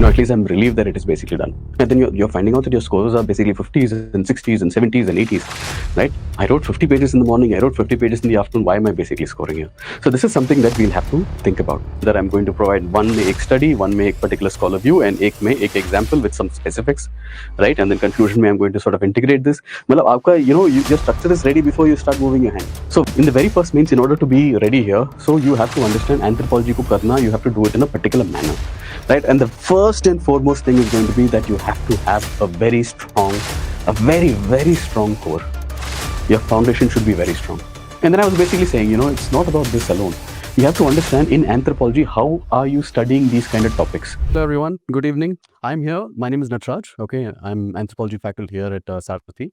at least I'm relieved that it is basically done. And then you're finding out that your scores are basically 50s and 60s and 70s and 80s, right? I wrote 50 pages in the morning, I wrote 50 pages in the afternoon. Why am I basically scoring here? So this is something that we'll have to think about, that I'm going to provide one में एक study, one में एक particular scholar view, and एक में एक example with some specifics, right? And then conclusion में I'm going to sort of integrate this. मतलब आपका, your structure is ready before you start moving your hand. So in the very first means, in order to be ready here, so you have to understand anthropology को करना, you have to do it in a particular manner, right? And the first and foremost thing is going to be that you have to have a very strong core. Your foundation should be very strong. And then I was basically saying, it's not about this alone. You have to understand in anthropology, how are you studying these kind of topics? Hello everyone, good evening. I'm here. My name is Nataraj. Okay, I'm anthropology faculty here at Sarrthi.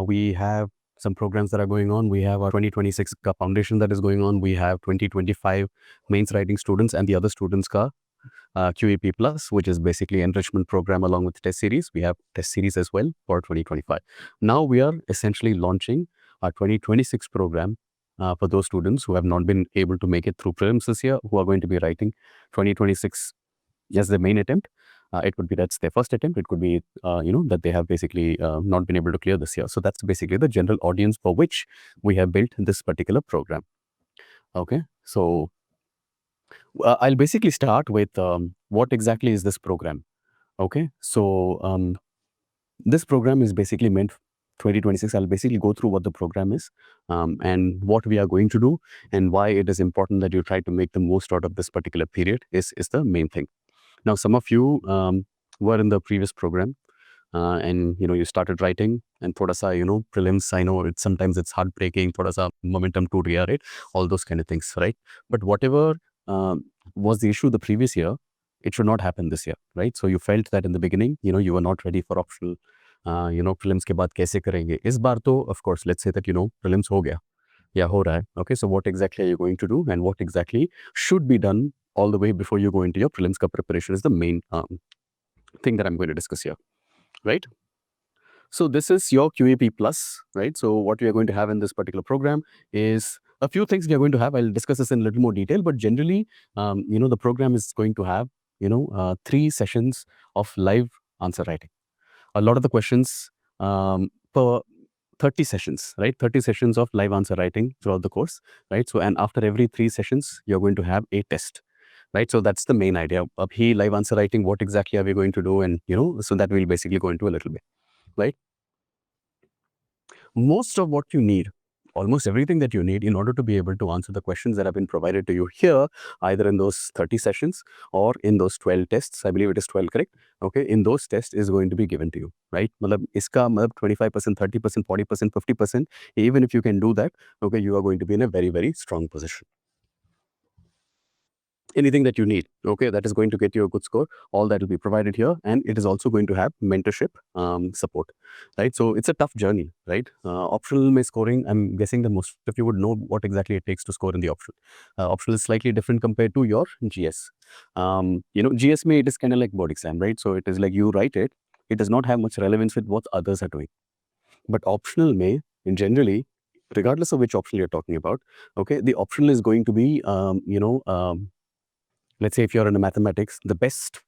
We have some programs that are going on. We have our 2026 ka foundation that is going on. We have 2025 mains writing students and the other students ka QEP Plus, which is basically enrichment program along with test series. We have test series as well for 2025. Now we are essentially launching our 2026 program for those students who have not been able to make it through prelims this year, who are going to be writing 2026 as their main attempt. It could be that's their first attempt. It could be, that they have basically not been able to clear this year. So that's basically the general audience for which we have built this particular program. Okay, so I'll basically start with what exactly is this program. Okay, so this program is basically meant 2026. I'll basically go through what the program is and what we are going to do and why it is important that you try to make the most out of this particular period is the main thing. Now, some of you were in the previous program and you started writing and thoda sa, prelims, I know sometimes it's heartbreaking, thoda sa momentum to right? All those kind of things, right? But whatever was the issue the previous year, it should not happen this year, right? So you felt that in the beginning, you were not ready for optional, prelims के बाद कैसे करेंगे इस बार तो of course let's say that prelims हो गया या हो रहा है. Okay, so what exactly are you going to do and what exactly should be done all the way before you go into your prelims ka preparation is the main thing that I'm going to discuss here, right? So this is your QEP Plus, right? So what we are going to have in this particular program is a few things we are going to have. I'll discuss this in a little more detail, but generally, the program is going to have, 3 sessions of live answer writing. A lot of the questions per 30 sessions, right? 30 sessions of live answer writing throughout the course, right? So, and after every 3 sessions, you're going to have a test, right? So that's the main idea. Up here, live answer writing, what exactly are we going to do? And, so that we'll basically go into a little bit, right? Most of what you need, almost everything that you need in order to be able to answer the questions that have been provided to you here, either in those 30 sessions or in those 12 tests, I believe it is 12, correct? Okay, in those tests is going to be given to you, right? Matlab, iska 25%, 30%, 40%, 50%, even if you can do that, okay, you are going to be in a very, very strong position. Anything that you need, okay, that is going to get you a good score, all that will be provided here, and it is also going to have mentorship support, right? So it's a tough journey, right? Optional may scoring, I'm guessing that most of you would know what exactly it takes to score in the optional. Optional is slightly different compared to your GS. GS may, it is kind of like board exam, right? So it is like you write it, it does not have much relevance with what others are doing. But optional may, in generally, regardless of which optional you're talking about, okay, the optional is going to be, let's say if you're in a mathematics, the best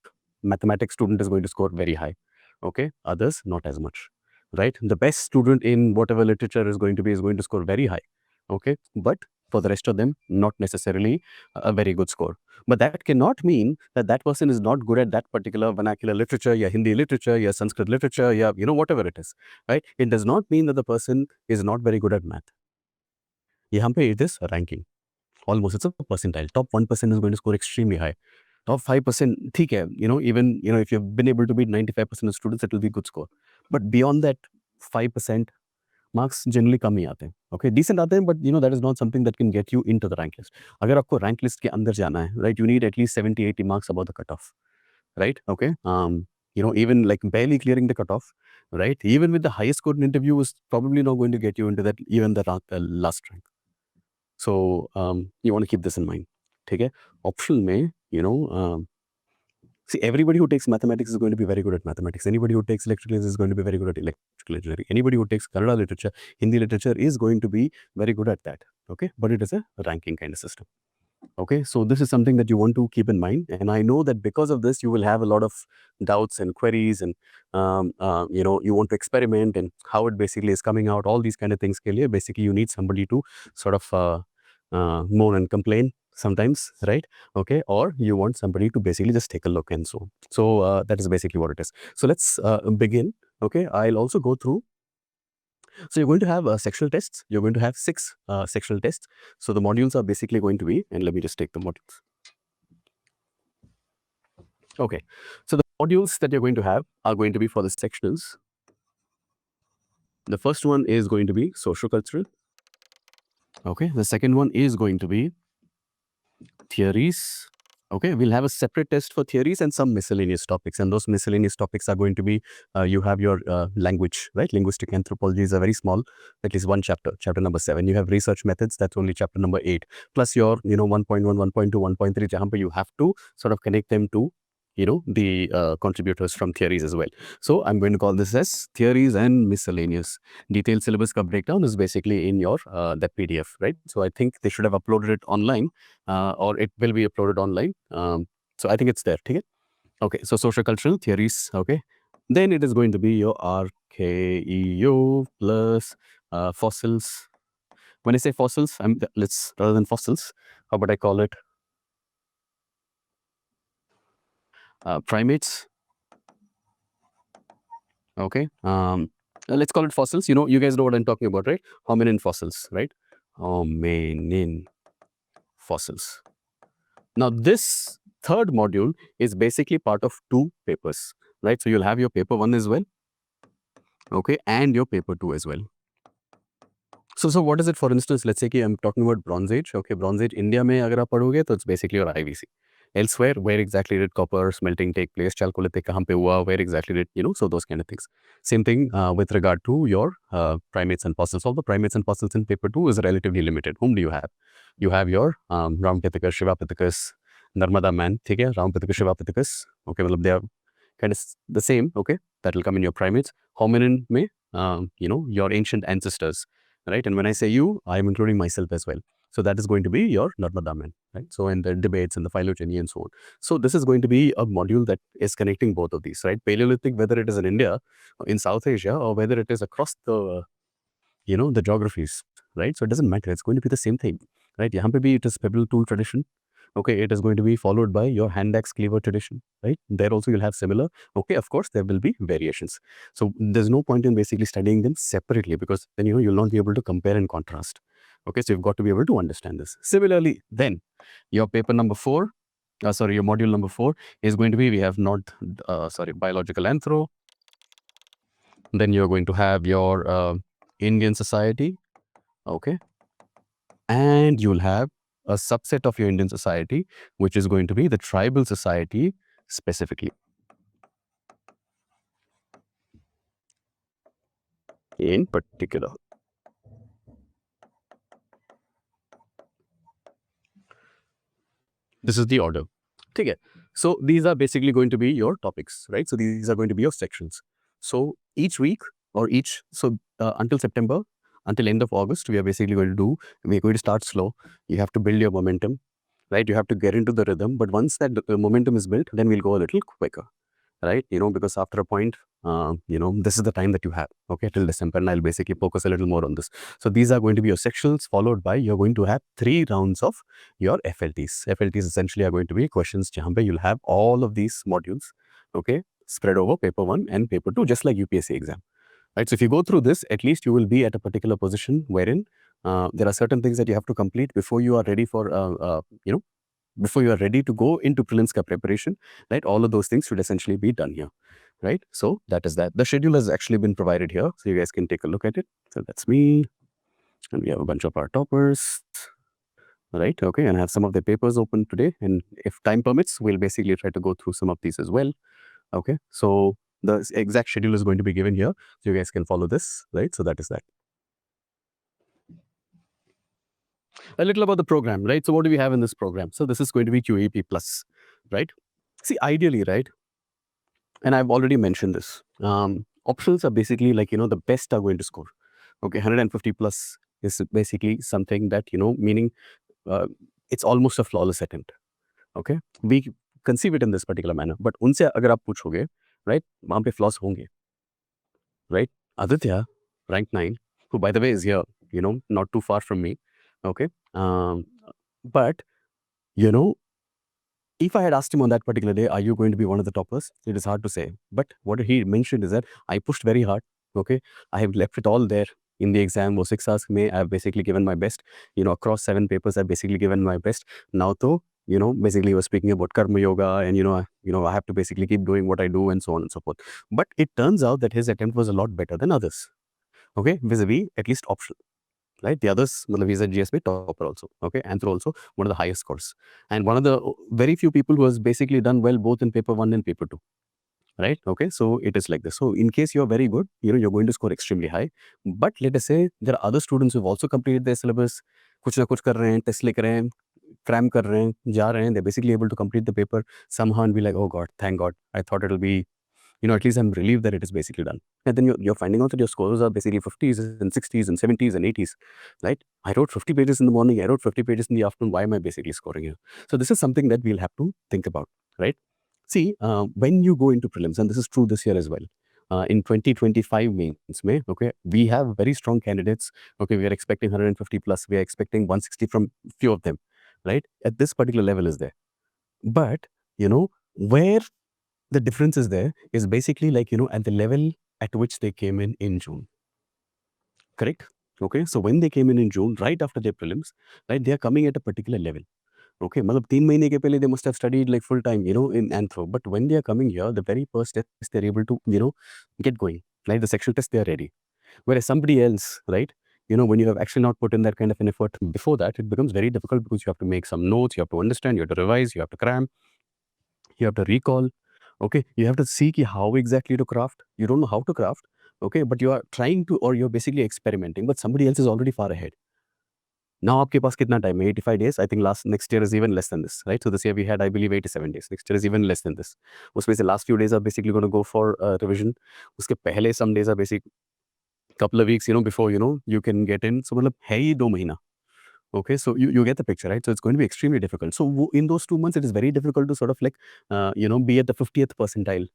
mathematics student is going to score very high. Okay, others not as much, right? The best student in whatever literature is going to score very high. Okay, but for the rest of them, not necessarily a very good score. But that cannot mean that that person is not good at that particular vernacular literature, ya Hindi literature, ya Sanskrit literature, ya whatever it is, right? It does not mean that the person is not very good at math. Yahan pe it is ranking. Almost it's a percentile. Top 1% is going to score extremely high. Top 5%, theek hai, even if you've been able to beat 95% of students, it will be good score. But beyond that 5%, marks generally kam hi aate hain. Okay, decent aate hain, but that is not something that can get you into the rank list. Agar aapko rank list ke andar jana hai, right, you need at least 70-80 marks above the cutoff, right? Okay, even like barely clearing the cutoff, right? Even with the highest score in interview is probably not going to get you into that, even the last rank. So you want to keep this in mind. Okay? Optional may, see, everybody who takes mathematics is going to be very good at mathematics. Anybody who takes electrical is going to be very good at electrical engineering. Anybody who takes Kannada literature, Hindi literature is going to be very good at that. Okay? But it is a ranking kind of system. Okay, so this is something that you want to keep in mind, and I know that because of this, you will have a lot of doubts and queries, and you want to experiment and how it basically is coming out. All these kind of things. Ke liye, basically, you need somebody to sort of moan and complain sometimes, right? Okay, or you want somebody to basically just take a look and so on. So that is basically what it is. So let's begin. Okay, I'll also go through. So you're going to have sectional tests. You're going to have 6 sectional tests. So the modules are basically going to be, and let me just take the modules. Okay, so the modules that you're going to have are going to be for the sectionals. The first one is going to be socio-cultural. Okay, the second one is going to be theories. Okay, we'll have a separate test for theories and some miscellaneous topics. And those miscellaneous topics are going to be, you have your language, right? Linguistic anthropology is a very small, at least one chapter, chapter number 7. You have research methods, that's only chapter number 8. Plus your, 1.1, 1.2, 1.3, jahan pe you have to sort of connect them to, the contributors from theories as well. So I'm going to call this as theories and miscellaneous. Detailed syllabus ka breakdown is basically in your that PDF, right? So I think they should have uploaded it online, or it will be uploaded online. So I think it's there. Okay. Okay. So social cultural theories. Okay. Then it is going to be your RKEU plus fossils. When I say fossils, let's rather than fossils, how about I call it primates? Okay. Let's call it fossils. You guys know what I'm talking about, right? Hominin fossils, right? Hominin fossils. Now, this third module is basically part of 2 papers, right? So you'll have your paper 1 as well, okay, and your paper 2 as well. So what is it? For instance, let's say कि I'm talking about Bronze Age. Okay, Bronze Age India में अगर आप पढ़ोगे तो it's basically your IVC. Elsewhere, where exactly did copper smelting take place? Chalcolithic कहाँ पे हुआ? Where exactly did, so those kind of things. Same thing with regard to your primates and fossils. All the primates and fossils in paper 2 is relatively limited. Whom do you have? You have your Ramapithecus, Shivapithecus, Narmada man, ठीक है? Ramapithecus, Shivapithecus. Okay, मतलब they are kind of the same. Okay, that will come in your primates. Hominin में, your ancient ancestors, right? And when I say you, I'm including myself as well. So that is going to be your Narmada man, right? So in the debates and the phylogeny and so on. So this is going to be a module that is connecting both of these, right? Paleolithic, whether it is in India, in South Asia, or whether it is across the, the geographies, right? So it doesn't matter. It's going to be the same thing, right? Yahan pe bhi it is pebble tool tradition. Okay, it is going to be followed by your hand axe cleaver tradition, right? There also you'll have similar. Okay, of course, there will be variations. So there's no point in basically studying them separately, because then, you'll not be able to compare and contrast. Okay, so you've got to be able to understand this. Similarly, then your paper number 4, your module number 4 is going to be, we have not, biological anthro. Then you're going to have your Indian society. Okay. And you'll have a subset of your Indian society, which is going to be the tribal society specifically. In particular. This is the order. Okay. So these are basically going to be your topics, right? So these are going to be your sections. So each week or until September, until end of August, we're going to start slow. You have to build your momentum, right? You have to get into the rhythm. But once that momentum is built, then we'll go a little quicker, right? Because after a point, this is the time that you have, okay, till December, and I'll basically focus a little more on this. So these are going to be your sectionals, followed by you're going to have 3 rounds of your FLTs. FLTs essentially are going to be questions jahan pe you'll have all of these modules, okay, spread over paper 1 and paper 2, just like UPSC exam, right? So if you go through this, at least you will be at a particular position wherein there are certain things that you have to complete before you are ready for, before you are ready to go into prelims preparation, right? All of those things should essentially be done here, right? So that is that. The schedule has actually been provided here, so you guys can take a look at it. So that's me, and we have a bunch of our toppers, right? Okay, and I have some of the papers open today, and if time permits, we'll basically try to go through some of these as well. Okay, so the exact schedule is going to be given here, so you guys can follow this, right? So that is that. A little about the program, right? So what do we have in this program? So this is going to be QEP plus, right? See, ideally, right? And I've already mentioned this. Optionals are basically like, the best are going to score. Okay, 150 plus is basically something that, meaning it's almost a flawless attempt. Okay, we conceive it in this particular manner. But उनसे अगर आप पूछोगे, right, वहाँ पे flaws होंगे, right? Aditya, rank 9, who by the way is here, not too far from me. Okay, but you know, if I had asked him on that particular day, are you going to be one of the toppers? It is hard to say. But what he mentioned is that I pushed very hard. Okay. I have left it all there in the exam. Was 6 hours May. I've basically given my best. Across 7 papers, I've basically given my best. Now though, basically he was speaking about karma yoga and I have to basically keep doing what I do and so on and so forth. But it turns out that his attempt was a lot better than others. Okay, vis-a-vis at least optional. Right, the others, he's a GSB topper also. Okay, Anthro also one of the highest scores, and one of the very few people who has basically done well both in paper 1 and paper 2. Right, okay, so it is like this. So in case you're very good, you're going to score extremely high. But let us say there are other students who've also completed their syllabus, कुछ ना कुछ कर रहे हैं, test लिख रहे हैं, cram कर रहे हैं, जा रहे हैं, they're basically able to complete the paper somehow and be like, oh God, thank God, I thought it'll be, at least I'm relieved that it is basically done. And then you're finding out that your scores are basically 50s and 60s and 70s and 80s, right? I wrote 50 pages in the morning, I wrote 50 pages in the afternoon. Why am I basically scoring here? So this is something that we'll have to think about, right? See, when you go into prelims, and this is true this year as well, in 2025 mains, okay, we have very strong candidates. Okay, we are expecting 150 plus, we are expecting 160 from few of them, right? At this particular level is there. But, where the difference is there is basically like, at the level at which they came in June. Correct? Okay. So when they came in June, right after their prelims, right, they are coming at a particular level. Okay. Matlab 3 mahine ke pehle they must have studied like full time, in Anthro. But when they are coming here, the very first test, they're able to, get going. Like the sectional test, they are ready. Whereas somebody else, right, when you have actually not put in that kind of an effort before that, it becomes very difficult because you have to make some notes, you have to understand, you have to revise, you have to cram, you have to recall. Okay, you have to see how exactly to craft. You don't know how to craft. Okay, but you are trying to, or you're basically experimenting, but somebody else is already far ahead. Now आपके पास कितना time है? 85 days. I think next year is even less than this, right? So this year we had, I believe, 87 days. Next year is even less than this. उसमें से last few days are basically going to go for revision. उसके पहले some days are basic couple of weeks, before you can get in. So मतलब है ही 2 महीना. Okay, so you get the picture, right? So it's going to be extremely difficult. So in those 2 months, it is very difficult to sort of like, be at the 50th percentile.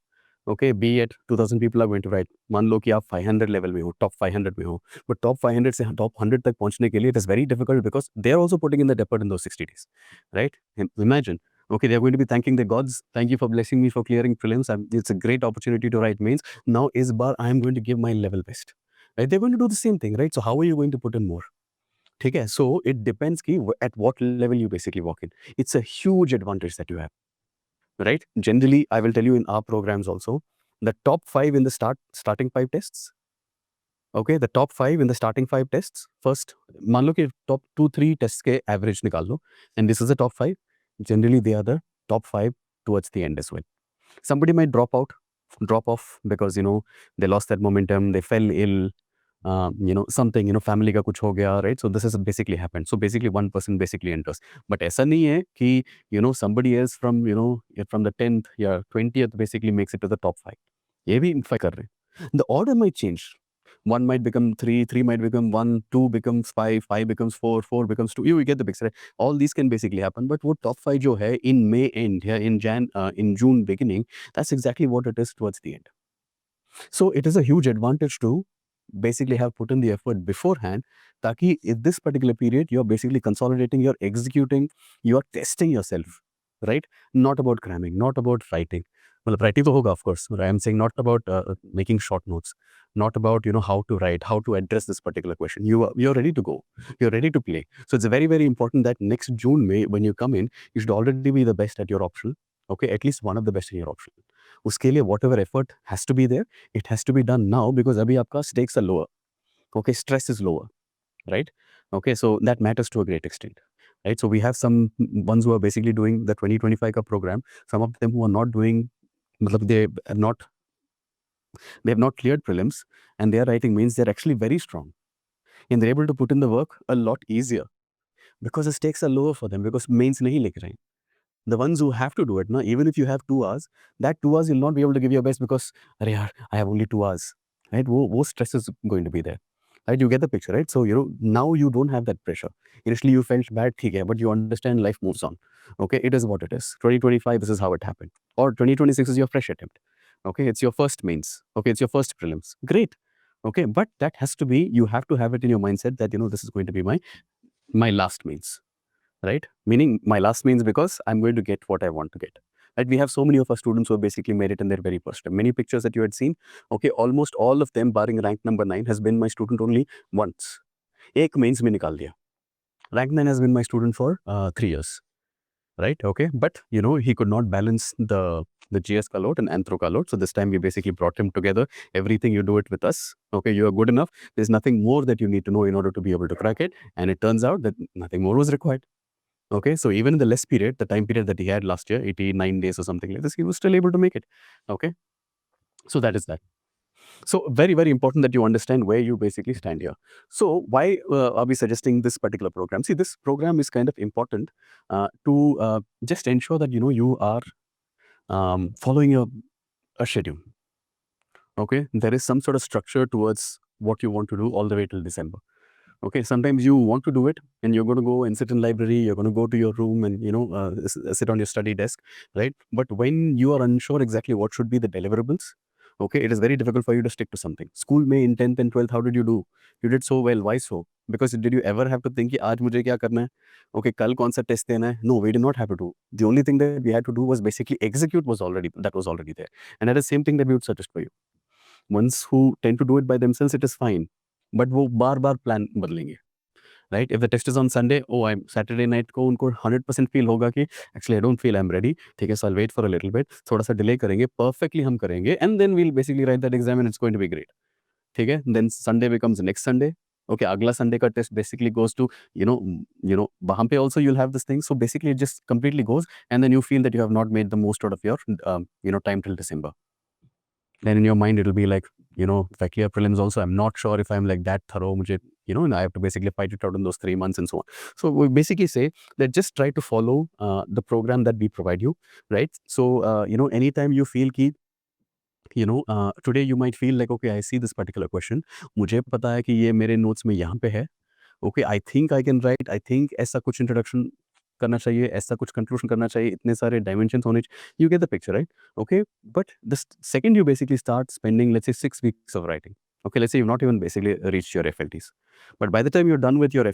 Okay, be at 2000 people are going to write. मान लो कि आप 500 level में हो, top 500 में हो, but top 500 से top 100 तक पहुंचने के लिए it is very difficult because they are also putting in the effort in those 60 days, right? And imagine, okay, they are going to be thanking the gods. Thank you for blessing me for clearing prelims. It's a great opportunity to write mains. Now is bar I am going to give my level best, right? They're going to do the same thing, right? So how are you going to put in more? Okay, so it depends at what level you basically walk in. It's a huge advantage that you have, right? Generally, I will tell you in our programs also, the top 5 in the starting 5 tests. Okay, the top 5 in the starting 5 tests. First, मान लो कि top 2-3 tests के average निकाल लो, and this is the top 5. Generally, they are the top 5 towards the end as well. Somebody might drop off because they lost that momentum, they fell ill, something, family का कुछ हो गया, right? So this has basically happened. So basically one person basically enters. But ऐसा नहीं है कि somebody else from from the 10th या 20th basically makes it to the top 5. ये भी fight कर रहे हैं. The order might change. 1 might become 3, 3 might become 1, 2 becomes 5, 5 becomes 4, 4 becomes 2. You get the picture, right? All these can basically happen. But what top 5 जो है in May end, in June beginning, that's exactly what it is towards the end. So it is a huge advantage to basically have put in the effort beforehand, ताकि in this particular period you're basically consolidating, you're executing, you're testing yourself, right? Not about cramming, not about writing. मतलब writing तो होगा, of course, but I am saying not about making short notes, not about how to write, how to address this particular question. You're ready to go, you're ready to play. So it's very, very important that next June, May, when you come in, you should already be the best at your optional. Okay, at least one of the best in your option. उसके लिए whatever effort has to be there, it has to be done now because अभी आपका stakes are lower. Okay, stress is lower, right? Okay, so that matters to a great extent, right? So we have some ones who are basically doing the 2025 ka program. Some of them who are not doing, matlab they have not cleared prelims and they are writing means they're actually very strong and they're able to put in the work a lot easier because the stakes are lower for them because mains nahi likh rahe hain. The ones who have to do it, even if you have 2 hours, that 2 hours you'll not be able to give your best because, अरे यार, I have only 2 hours, right? वो stress is going to be there. right? You get the picture, right? So now you don't have that pressure. Initially you felt bad, okay, but you understand life moves on. Okay, it is what it is. 2025, this is how it happened. Or 2026 is your fresh attempt. Okay, it's your first mains. Okay, it's your first prelims. Great. Okay, but that has to be, you have to have it in your mindset that this is going to be my last mains, right? Meaning my last means because I'm going to get what I want to get. Right? We have so many of our students who have basically made it in their very first time. Many pictures that you had seen, okay, almost all of them, barring rank number 9, has been my student only once. एक mains में निकाल दिया. Rank 9 has been my student for 3 years, right? Okay, but he could not balance the GS ka load and Anthro ka load. So this time we basically brought him together. Everything you do it with us. Okay, you are good enough. There's nothing more that you need to know in order to be able to crack it. And it turns out that nothing more was required. Okay, so even in the less period, the time period that he had last year, 89 days or something like this, he was still able to make it. Okay, so that is that. So very, very important that you understand where you basically stand here. So why are we suggesting this particular program? See, this program is kind of important to just ensure that you are following a schedule. Okay, there is some sort of structure towards what you want to do all the way till December. Okay, sometimes you want to do it and you're going to go and sit in library, you're going to go to your room and sit on your study desk, right? But when you are unsure exactly what should be the deliverables, okay, it is very difficult for you to stick to something. School में in 10th and 12th, how did you do? You did so well. Why so? Because did you ever have to think कि आज मुझे क्या करना है? Okay, कल कौन सा test देना है? No, we did not have to do. The only thing that we had to do was basically execute was already there. And that is the same thing that we would suggest for you. Ones who tend to do it by themselves, it is fine. But वो बार-बार plan बदलेंगे. Right? If the test is on Sunday, I'm Saturday night को उनको 100% feel होगा कि actually I don't feel I'm ready. ठीक है, so I'll wait for a little bit. थोड़ा सा delay करेंगे, perfectly हम करेंगे, and then we'll basically write that exam and it's going to be great. ठीक है? Then Sunday becomes next Sunday. Okay, अगला Sunday का test basically goes to वहाँ पे also you'll have this thing. So basically it just completely goes, and then you feel that you have not made the most out of your time till December. Then in your mind it'll be like, if I clear prelims also, I'm not sure if I'm like that thorough. मुझे, and I have to basically fight it out in those 3 months and so on. So we basically say that just try to follow the program that we provide you, right? So anytime you feel कि today you might feel like, okay, I see this particular question, मुझे पता है कि ये मेरे notes में यहाँ पे है. Okay, I think I can write, I think ऐसा कुछ introduction करना चाहिए, ऐसा कुछ conclusion करना चाहिए, इतने सारे dimensions होने चाहिए. You get the picture, right? Okay, but the second you basically start spending, let's say 6 weeks of writing. Okay, let's say you've not even basically reached your FLTs. But by the time you're done with your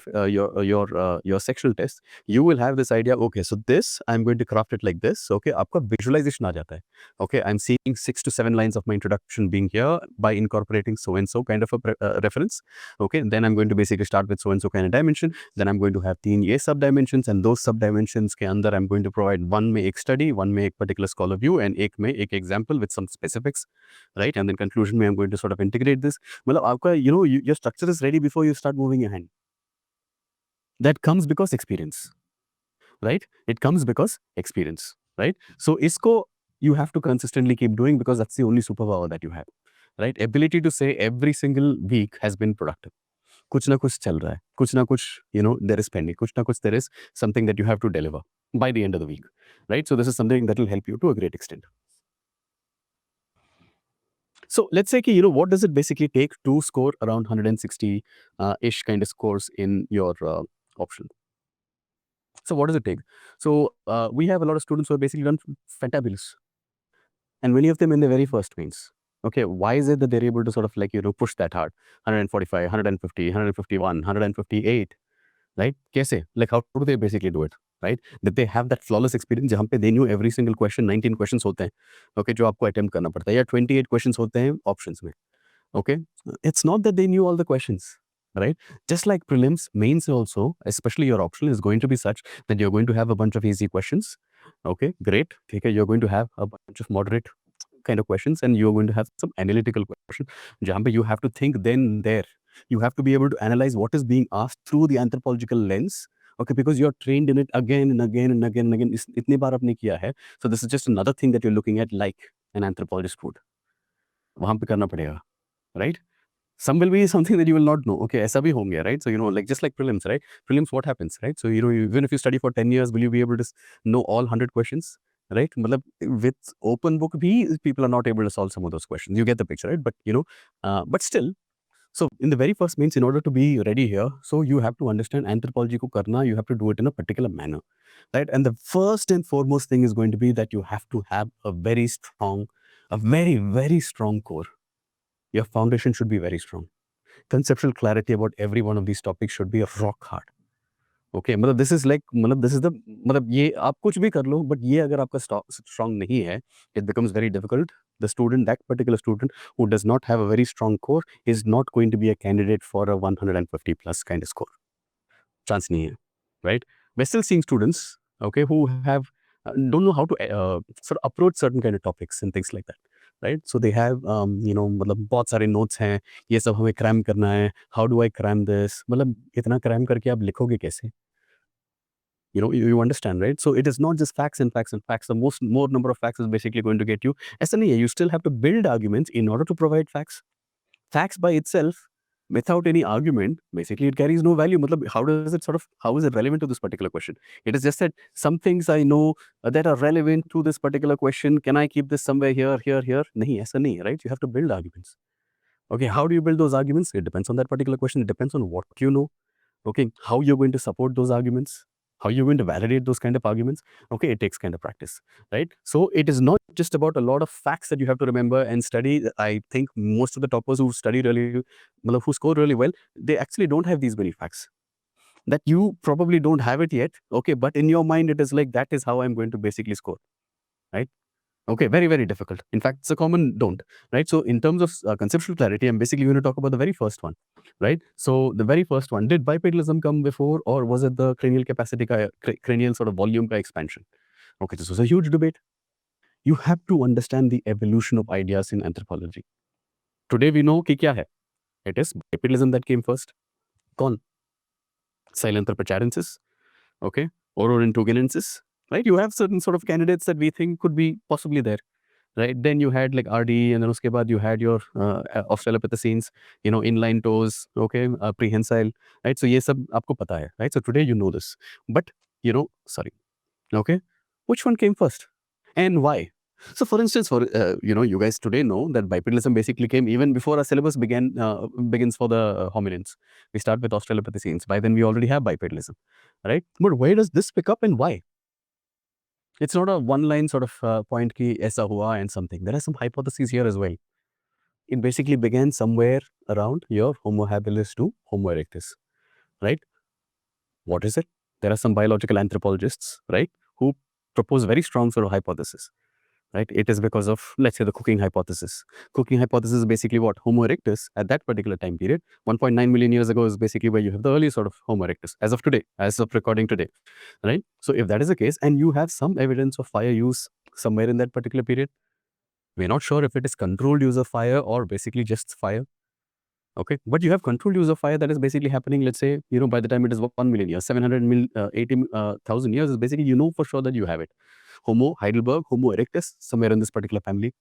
sectional test, you will have this idea, okay, so this, I'm going to craft it like this. Okay, आपका visualization आ जाता है. Okay, I'm seeing 6 to 7 lines of my introduction being here by incorporating so-and-so kind of a reference. Okay, then I'm going to basically start with so-and-so kind of dimension. Then I'm going to have 3 ये sub-dimensions, and those sub-dimensions के अंदर I'm going to provide one में एक study, one में एक particular scholar view, and एक में एक example with some specifics, right? And then conclusion में I'm going to sort of integrate this. मतलब आपका your structure is ready before you start moving your hand. That comes because experience, right? It comes because experience, right? So isko you have to consistently keep doing because that's the only superpower that you have, right? Ability to say every single week has been productive. कुछ ना कुछ चल रहा है, कुछ ना कुछ there is pending, कुछ ना कुछ there is something that you have to deliver by the end of the week, right? So this is something that will help you to a great extent. So let's say what does it basically take to score around 160 ish kind of scores in your option? So what does it take? So we have a lot of students who have basically done fantabulous, and many of them in the very first mains. Okay, why is it that they're able to sort of push that hard? 145, 150, 151, 158, right? Kaise? Like how do they basically do it? Right? That they have that flawless experience जहाँ पे they knew every single question, 19 questions होते हैं. Okay, जो आपको attempt करना पड़ता है, या 28 questions होते हैं options में. Okay, it's not that they knew all the questions, right? Just like prelims, mains also, especially your optional, is going to be such that you're going to have a bunch of easy questions. Okay, great. Okay, you're going to have a bunch of moderate kind of questions, and you're going to have some analytical questions. जहाँ पे you have to think then there. You have to be able to analyze what is being asked through the anthropological lens. Okay, because you're trained in it again and again and again and again. इतनी बार आपने किया है. So this is just another thing that you're looking at like an anthropologist would. वहाँ पे करना पड़ेगा, right? Some will be something that you will not know. Okay, ऐसा भी होंगे, right? So like just like prelims, right? Prelims, what happens, right? So even if you study for 10 years, will you be able to know all 100 questions, right? मतलब with open book भी people are not able to solve some of those questions. You get the picture, right? But but still, So in the very first means, in order to be ready here, so you have to understand anthropology ko karna, you have to do it in a particular manner, right? And the first and foremost thing is going to be that you have to have a very strong, a very, very strong core. Your foundation should be very strong. Conceptual clarity about every one of these topics should be rock hard. Okay मतलब this is like मतलब this is the मतलब ये आप कुछ भी कर लो but ये अगर आपका स्ट्रांग नहीं है it becomes very difficult the student that particular student who does not have a very strong core is not going to be a candidate for a 150 plus kind of score chance नहीं है right we're still seeing students okay who have don't know how to sort of approach certain kind of topics and things like that right so they have मतलब बहुत सारे notes हैं ये सब हमें cram करना है how do I cram this मतलब इतना cram करके आप लिखोगे कैसे you understand right so it is not just facts and facts and facts the more number of facts is basically going to get you ऐसा नहीं है you still have to build arguments in order to provide facts by itself without any argument basically it carries no value matlab how is it relevant to this particular question it is just that some things I know that are relevant to this particular question can I keep this somewhere here nahi aisa nahi hai, right you have to build arguments okay how do you build those arguments it depends on that particular question it depends on what you know okay how you're going to support those arguments how you're going to validate those kind of arguments okay it takes kind of practice right so it is not just about a lot of facts that you have to remember and study I think most of the toppers who study really matlab, who score really well they actually don't have these many facts that you probably don't have it yet okay but in your mind it is like that is how I'm going to basically score right okay, very, very difficult. In fact, it's a common don't, right? So in terms of conceptual clarity, I'm basically going to talk about the very first one, right? So the very first one, did bipedalism come before or was it the cranial capacity, cranial sort of volume ka expansion? Okay, this was a huge debate. You have to understand the evolution of ideas in anthropology. Today we know ki kya hai. It is bipedalism that came first. Con. Sahelanthropacharensis, okay? Orodentogenensis, right? You have certain sort of candidates that we think could be possibly there. Right, then you had like RD, and then uske baad you had your Australopithecines, inline toes, okay, prehensile, right? So ये सब आपको पता है, right? So today you know this, but sorry, okay, which one came first, and why? So for instance, for you guys today know that bipedalism basically came even before our syllabus begins for the hominins. We start with Australopithecines. By then we already have bipedalism, right? But where does this pick up and why? It's not a one-line sort of point ki aisa hua and something. There are some hypotheses here as well. It basically began somewhere around your Homo habilis to Homo erectus, right? What is it? There are some biological anthropologists, right, who propose very strong sort of hypothesis, right? It is because of, let's say, the cooking hypothesis. Cooking hypothesis is basically what? Homo erectus at that particular time period, 1.9 million years ago is basically where you have the early sort of Homo erectus as of today, as of recording today, right? So if that is the case, and you have some evidence of fire use somewhere in that particular period, we're not sure if it is controlled use of fire or basically just fire. Okay, but you have controlled use of fire that is basically happening, let's say, by the time it is 1 million years, 780,000 years is basically, for sure that you have it. Homo Heidelberg, Homo erectus, somewhere in this particular family.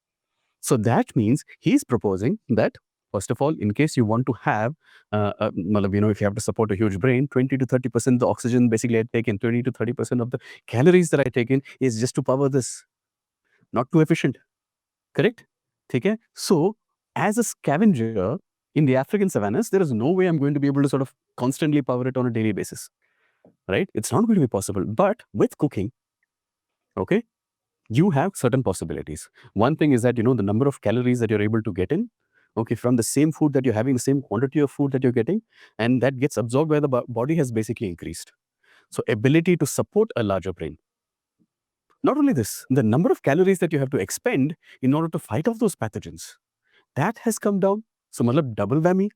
So that means he's proposing that, first of all, in case you want to have, if you have to support a huge brain, 20 to 30% of the oxygen basically I take in, 20 to 30% of the calories that I take in is just to power this. Not too efficient. Correct? Okay? So, as a scavenger in the African savannas, there is no way I'm going to be able to sort of constantly power it on a daily basis. Right? It's not going to be possible. But with cooking, okay, you have certain possibilities. One thing is that, the number of calories that you're able to get in, okay, from the same food that you're having, the same quantity of food that you're getting, and that gets absorbed by the body has basically increased. So, ability to support a larger brain. Not only this, the number of calories that you have to expend in order to fight off those pathogens, that has come down. So, matlab double whammy,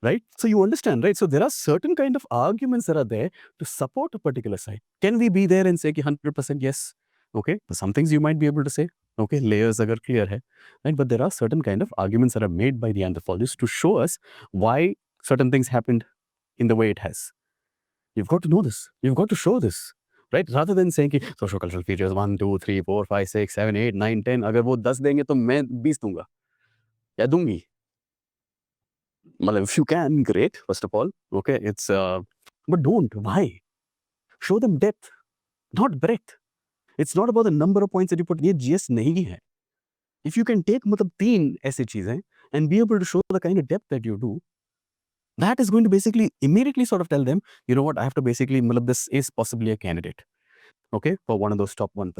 right? So, you understand, right? So, there are certain kind of arguments that are there to support a particular side. Can we be there and say 100% yes? Okay, some things you might be able to say, okay, layers agar clear hai, right? But there are certain kind of arguments that are made by the anthropologists to show us why certain things happened in the way it has. You've got to know this. You've got to show this. Right? Rather than saying कि socio-cultural features 1, 2, 3, 4, 5, 6, 7, 8, 9, 10, अगर वो 10 देंगे तो मैं 20 दूंगा या दूंगी. If you can, great, first of all. Okay, it's but don't. Why? Show them depth, not breadth. It's not about the number of points that you put. ये GS नहीं है. If you can take मतलब 3 ऐसी चीजें and be able to show the kind of depth that you do, that is going to basically immediately sort of tell them, you know what, I have to basically, this is possibly a candidate, okay, for one of those top 1%.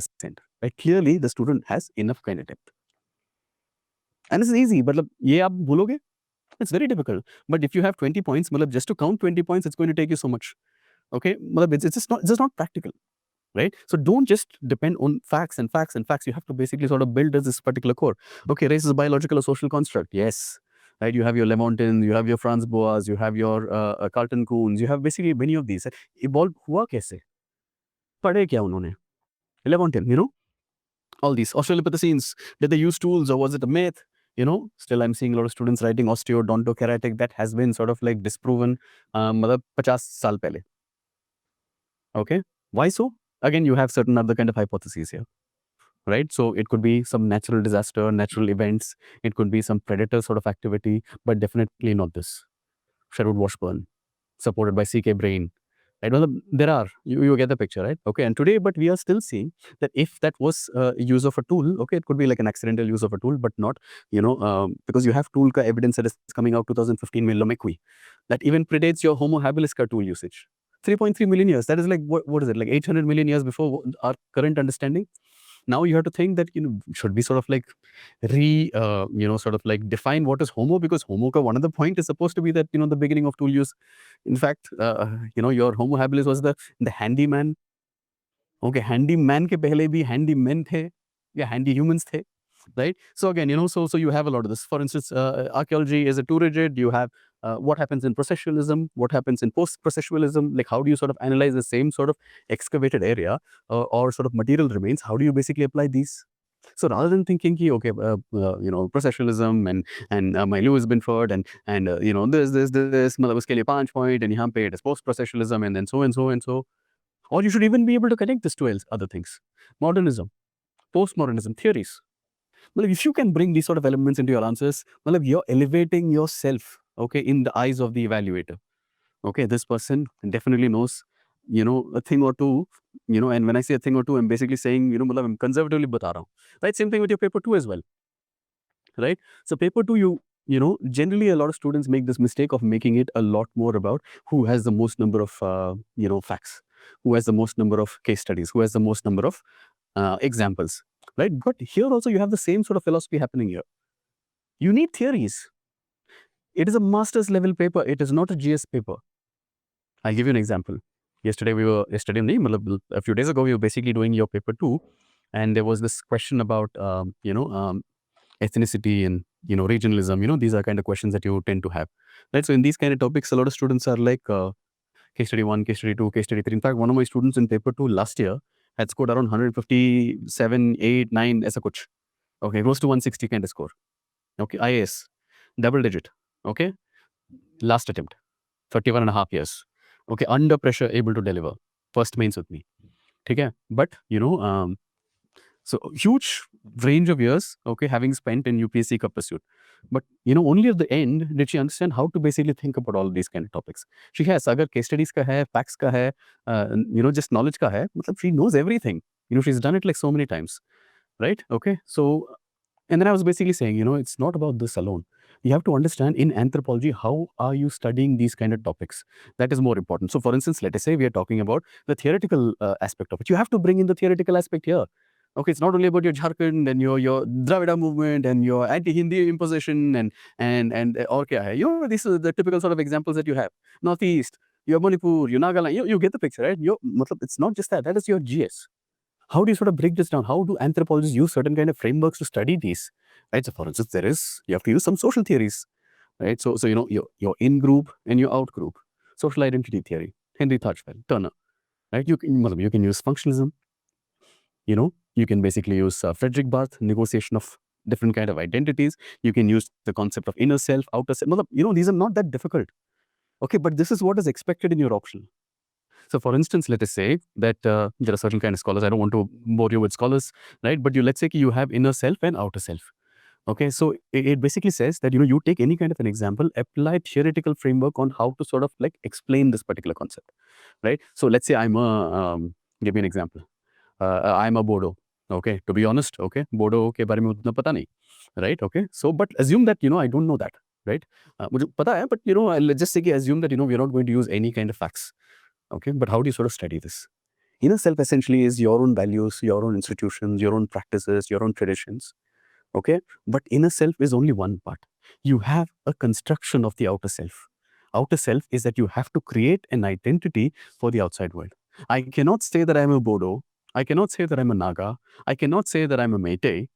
Right? Clearly, the student has enough kind of depth. And this is easy, but ye aap bologe? It's very difficult. But if you have 20 points, just to count 20 points, it's going to take you so much. Okay? It's just not practical. Right? So don't just depend on facts and facts and facts. You have to basically sort of build this particular core. Okay, race is a biological or social construct. Yes. Right? You have your Lemontins, you have your Franz Boas, you have your Carlton Coons, you have basically many of these. Evolved hua kaise? Padhe kya unhone? Lemontin, all these Australopithecines, did they use tools or was it a myth? Still I'm seeing a lot of students writing osteodontocheratic. That has been sort of like disproven 50 saal pehle. Okay, why so? Again, you have certain other kind of hypotheses here, right? So it could be some natural disaster, natural events, it could be some predator sort of activity, but definitely not this. Sherwood Washburn, supported by CK Brain. Right? Well, there are, you get the picture, right? Okay, and today, but we are still seeing that if that was use of a tool, okay, it could be like an accidental use of a tool, but not, because you have tool ka evidence that is coming out 2015 में Lomekwi, that even predates your Homo habilis ka tool usage. 3.3 million years, that is like, what is it, like 800 million years before our current understanding? Now you have to think that, should we sort of like sort of like define what is Homo, because Homo ka one of the point is supposed to be that, the beginning of tool use. In fact, your Homo habilis was the handyman. Okay, handyman ke pehle bhi handy men the, yeah, handy humans the, right? So again, so you have a lot of this. For instance, archaeology is it too rigid? You have what happens in processualism, what happens in post-processualism, like how do you sort of analyze the same sort of excavated area or sort of material remains? How do you basically apply these? So rather than thinking, ki, okay, processualism and my Lewis Binford and this, मतलब उसके लिए 5 point and यहाँ पे it is post-processualism and then so and so and so. Or you should even be able to connect this to other things. Modernism, postmodernism, theories. Well, if you can bring these sort of elements into your answers, well, you're elevating yourself, okay, in the eyes of the evaluator. Okay, this person definitely knows, a thing or two, and when I say a thing or two, I'm basically saying, I'm conservatively bata raha hu. Right? Same thing with your paper 2 as well. Right? So paper 2, generally a lot of students make this mistake of making it a lot more about who has the most number of, facts, who has the most number of case studies, who has the most number of examples, right? But here also you have the same sort of philosophy happening here. You need theories. It is a master's level paper. It is not a GS paper. I'll give you an example. Yesterday, a few days ago, we were basically doing your paper 2, and there was this question about, ethnicity and, regionalism. These are kind of questions that you tend to have, right? So in these kind of topics, a lot of students are like, case study 1, case study 2, case study 3. In fact, one of my students in paper 2 last year had scored around 157, 8, 9, aisa kuch. Okay, close to 160 kind of score. Okay, IAS, double digit. Okay, last attempt, 31.5 years. Okay, under pressure, able to deliver. First mains with me. Okay, but, so huge range of years, okay, having spent in UPSC ka pursuit. But, only at the end did she understand how to basically think about all these kind of topics. She has, agar case studies ka hai, facts ka hai, just knowledge ka hai, she knows everything. She's done it like so many times, right? Okay, so, and then I was basically saying, it's not about this alone. You have to understand in anthropology, how are you studying these kind of topics? That is more important. So for instance, let us say we are talking about the theoretical aspect of it. You have to bring in the theoretical aspect here. Okay, it's not only about your Jharkhand and your Dravida movement and your anti-Hindi imposition and or kya hai. These are the typical sort of examples that you have. Northeast, your Manipur, your Nagaland, you get the picture, right? It's not just that. That is your GS. How do you sort of break this down? How do anthropologists use certain kind of frameworks to study these? Right. So for instance, you have to use some social theories. Right. So your in-group and your out-group. Social identity theory. Henry Tajfel, Turner. Right. You can use functionalism. You can basically use Frederick Barth, negotiation of different kind of identities. You can use the concept of inner self, outer self. These are not that difficult. Okay, but this is what is expected in your optional. So for instance, let us say that there are certain kind of scholars. I don't want to bore you with scholars, right? But let's say you have inner self and outer self. Okay, so it basically says that, you take any kind of an example, apply theoretical framework on how to sort of like explain this particular concept, right? So let's say give me an example. I'm a Bodo. Okay, to be honest, okay, Bodo ke bare mein utna pata nahi. right? Okay, so but assume that I don't know that, right? मुझे पता है, but let's just say कि assume that we're not going to use any kind of facts. Okay, but how do you sort of study this? Inner self essentially is your own values, your own institutions, your own practices, your own traditions. Okay, but inner self is only one part. You have a construction of the outer self. Outer self is that you have to create an identity for the outside world. I cannot say that I'm a Bodo. I cannot say that I'm a Naga. I cannot say that I'm a Meitei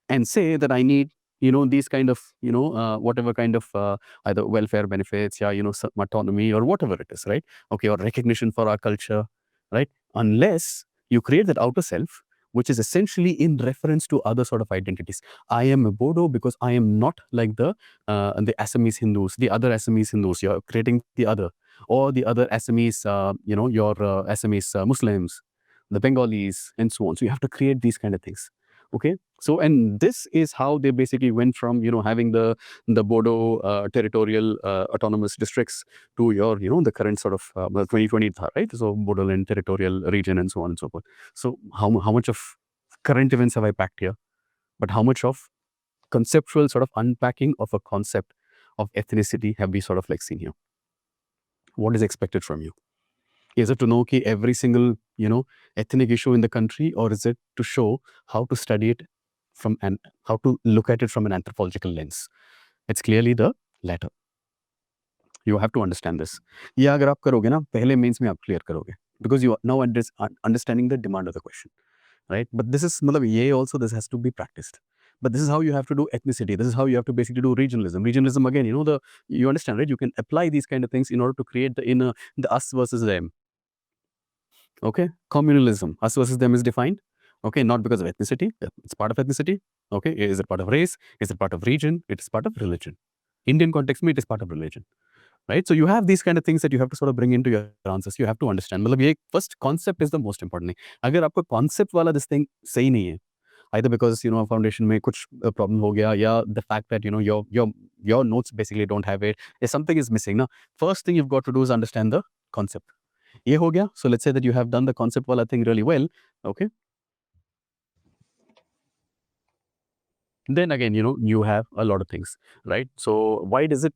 and say that I need, these kind of, whatever kind of either welfare benefits, yeah, some autonomy or whatever it is, right? Okay, or recognition for our culture, right? Unless you create that outer self, which is essentially in reference to other sort of identities. I am a Bodo because I am not like the Assamese Hindus, the other Assamese Hindus. You're creating the other, or the other Assamese, your Assamese Muslims, the Bengalis, and so on. So you have to create these kind of things. Okay, so and this is how they basically went from having the Bodo territorial autonomous districts to your the current sort of 2020 tha, right? So Bodoland territorial region and so on and so forth. So how much of current events have I packed here? But how much of conceptual sort of unpacking of a concept of ethnicity have we sort of like seen here? What is expected from you? Is it to know every single, ethnic issue in the country, or is it to show how to study it how to look at it from an anthropological lens? It's clearly the latter. You have to understand this. ये अगर आप करोगे ना, पहले mains में आप clear करोगे, because you are now understanding the demand of the question, right? But this is मतलब ये also this has to be practiced. But this is how you have to do ethnicity. This is how you have to basically do regionalism. Regionalism again, you understand, right? You can apply these kind of things in order to create the us versus them. Okay, communalism, us versus them is defined. Okay, not because of ethnicity. It's part of ethnicity. Okay, is it part of race? Is it part of region? It is part of religion. Indian context, में it is part of religion. Right? So you have these kind of things that you have to sort of bring into your answers. You have to understand. मतलब ये first concept is the most important thing. अगर आपको concept वाला this thing सही नहीं है, either because foundation में कुछ problem हो गया, या the fact that your notes basically don't have it, if something is missing ना, first thing you've got to do is understand the concept. ये हो गया, so let's say that you have done the concept वाला thing really well. Okay, then again you have a lot of things, right? So why is it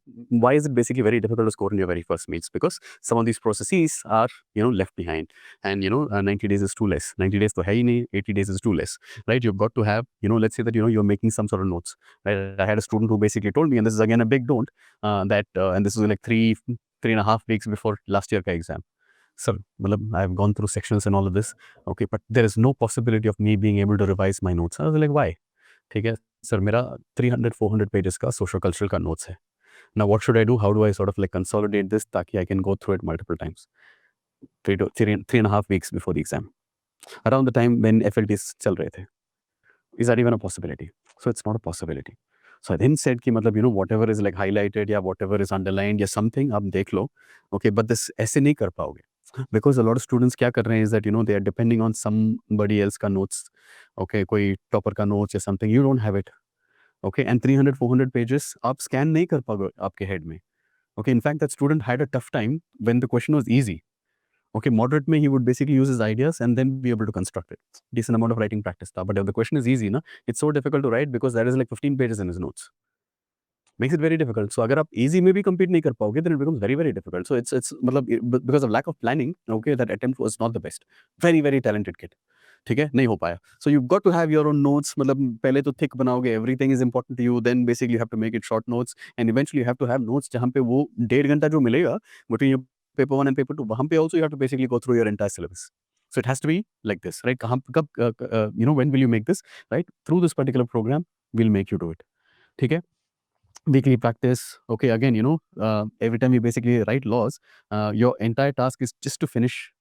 basically very difficult to score in your very first meets? Because some of these processes are left behind, and 90 days is too less. 90 days to hai hi nahi, 80 days is too less, right? You've got to have let's say that you're making some sort of notes, right? I had a student who basically told me, and this is again a big don't, that and this was like 3.5 weeks before last year ka exam. Sir, I've gone through sections and all of this, okay, but there is no possibility of me being able to revise my notes. I was like, why? ठीक है sir, मेरा 300-400 pages का social cultural का notes है. Now what should I do? How do I sort of like consolidate this ताकि I can go through it multiple times? 3.5 weeks before the exam, around the time when FLTs चल रहे थे. Is that even a possibility? So it's not a possibility. So I then said कि मतलब whatever is like highlighted या whatever is underlined या something आप देख लो, okay, but this ऐसे नहीं कर पाओगे. Because a lot of students क्या कर रहे हैं is that they are depending on somebody else का notes, okay, कोई topper का notes या something. You don't have it, okay, and 300-400 pages आप scan नहीं कर पाओगे आपके head में. Okay, in fact that student had a tough time when the question was easy. Okay, moderate में he would basically use his ideas and then be able to construct it. Decent amount of writing practice था, but if the question is easy ना, it's so difficult to write because there is like 15 pages in his notes. Makes it very difficult. So अगर आप easy में भी compete नहीं कर पाओगे, then it becomes very very difficult. So it's मतलब because of lack of planning, okay, that attempt was not the best. Very very talented kid. ठीक है, नहीं हो पाया. So you've got to have your own notes. मतलब पहले तो thick बनाओगे, everything is important to you. Then basically you have to make it short notes, and eventually you have to have notes जहाँ पे वो 1.5 घंटा जो मिलेगा between your paper 1 and paper 2, वहाँ पे also you have to basically go through your entire syllabus. So it has to be like this, right? कहाँ कब when will you make this, right? Through this particular program, we'll make you do it. ठीक है? Weekly practice. Okay, again every time you basically write laws, your entire task is just to finish.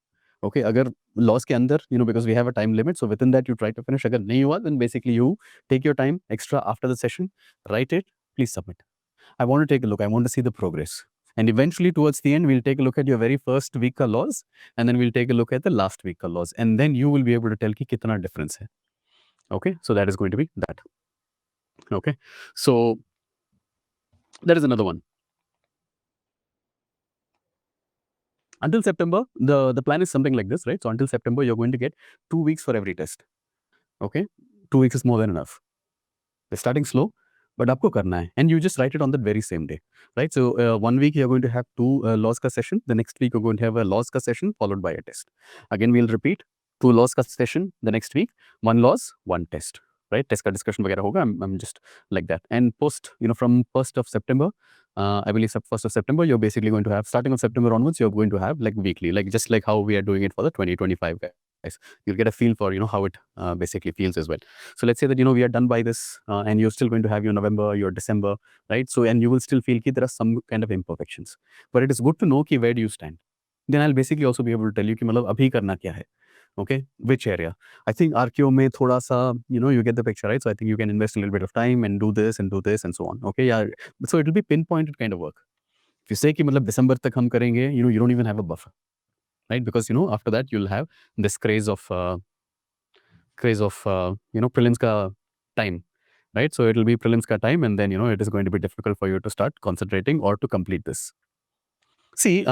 Okay, agar laws ke andar because we have a time limit, so within that you try to finish. Agar nahi hua, then basically you take your time extra after the session, write it, please submit. I want to take a look, I want to see the progress, and eventually towards the end we'll take a look at your very first week ka laws, and then we'll take a look at the last week ka laws, and then you will be able to tell ki kitna difference hai. Okay, so that is going to be that. Okay, so that is another one. Until September, the plan is something like this, right? So until September, you're going to get 2 weeks for every test. Okay, 2 weeks is more than enough. They're starting slow, but आपको करना है, and you just write it on that very same day, right? So 1 week you're going to have two laws ka session. The next week you're going to have a laws ka session followed by a test. Again we'll repeat, two laws ka session the next week, one laws, one test, right? Test ka discussion वगैरह होगा. I'm just like that. And post, from 1st of September, I believe 1st of September, you're basically going to have, starting of September onwards, you're going to have like weekly, like just like how we are doing it for the 2025 guys. You'll get a feel for, how it basically feels as well. So let's say that, we are done by this and you're still going to have your November, your December, right? So, and you will still feel that there are some kind of imperfections. But it is good to know ki where do you stand. Then I'll basically also be able to tell you कि मतलब अभी करना क्या है. Okay, which area? I think RQO में थोड़ा सा, you get the picture, right? So I think you can invest a little bit of time and do this and do this and so on. Okay, yeah. So it will be pinpointed kind of work. If you say कि मतलब December तक हम करेंगे, you don't even have a buffer, right? Because after that you'll have this craze of prelims ka time, right? So it'll be prelims ka time, and then it is going to be difficult for you to start concentrating or to complete this. See,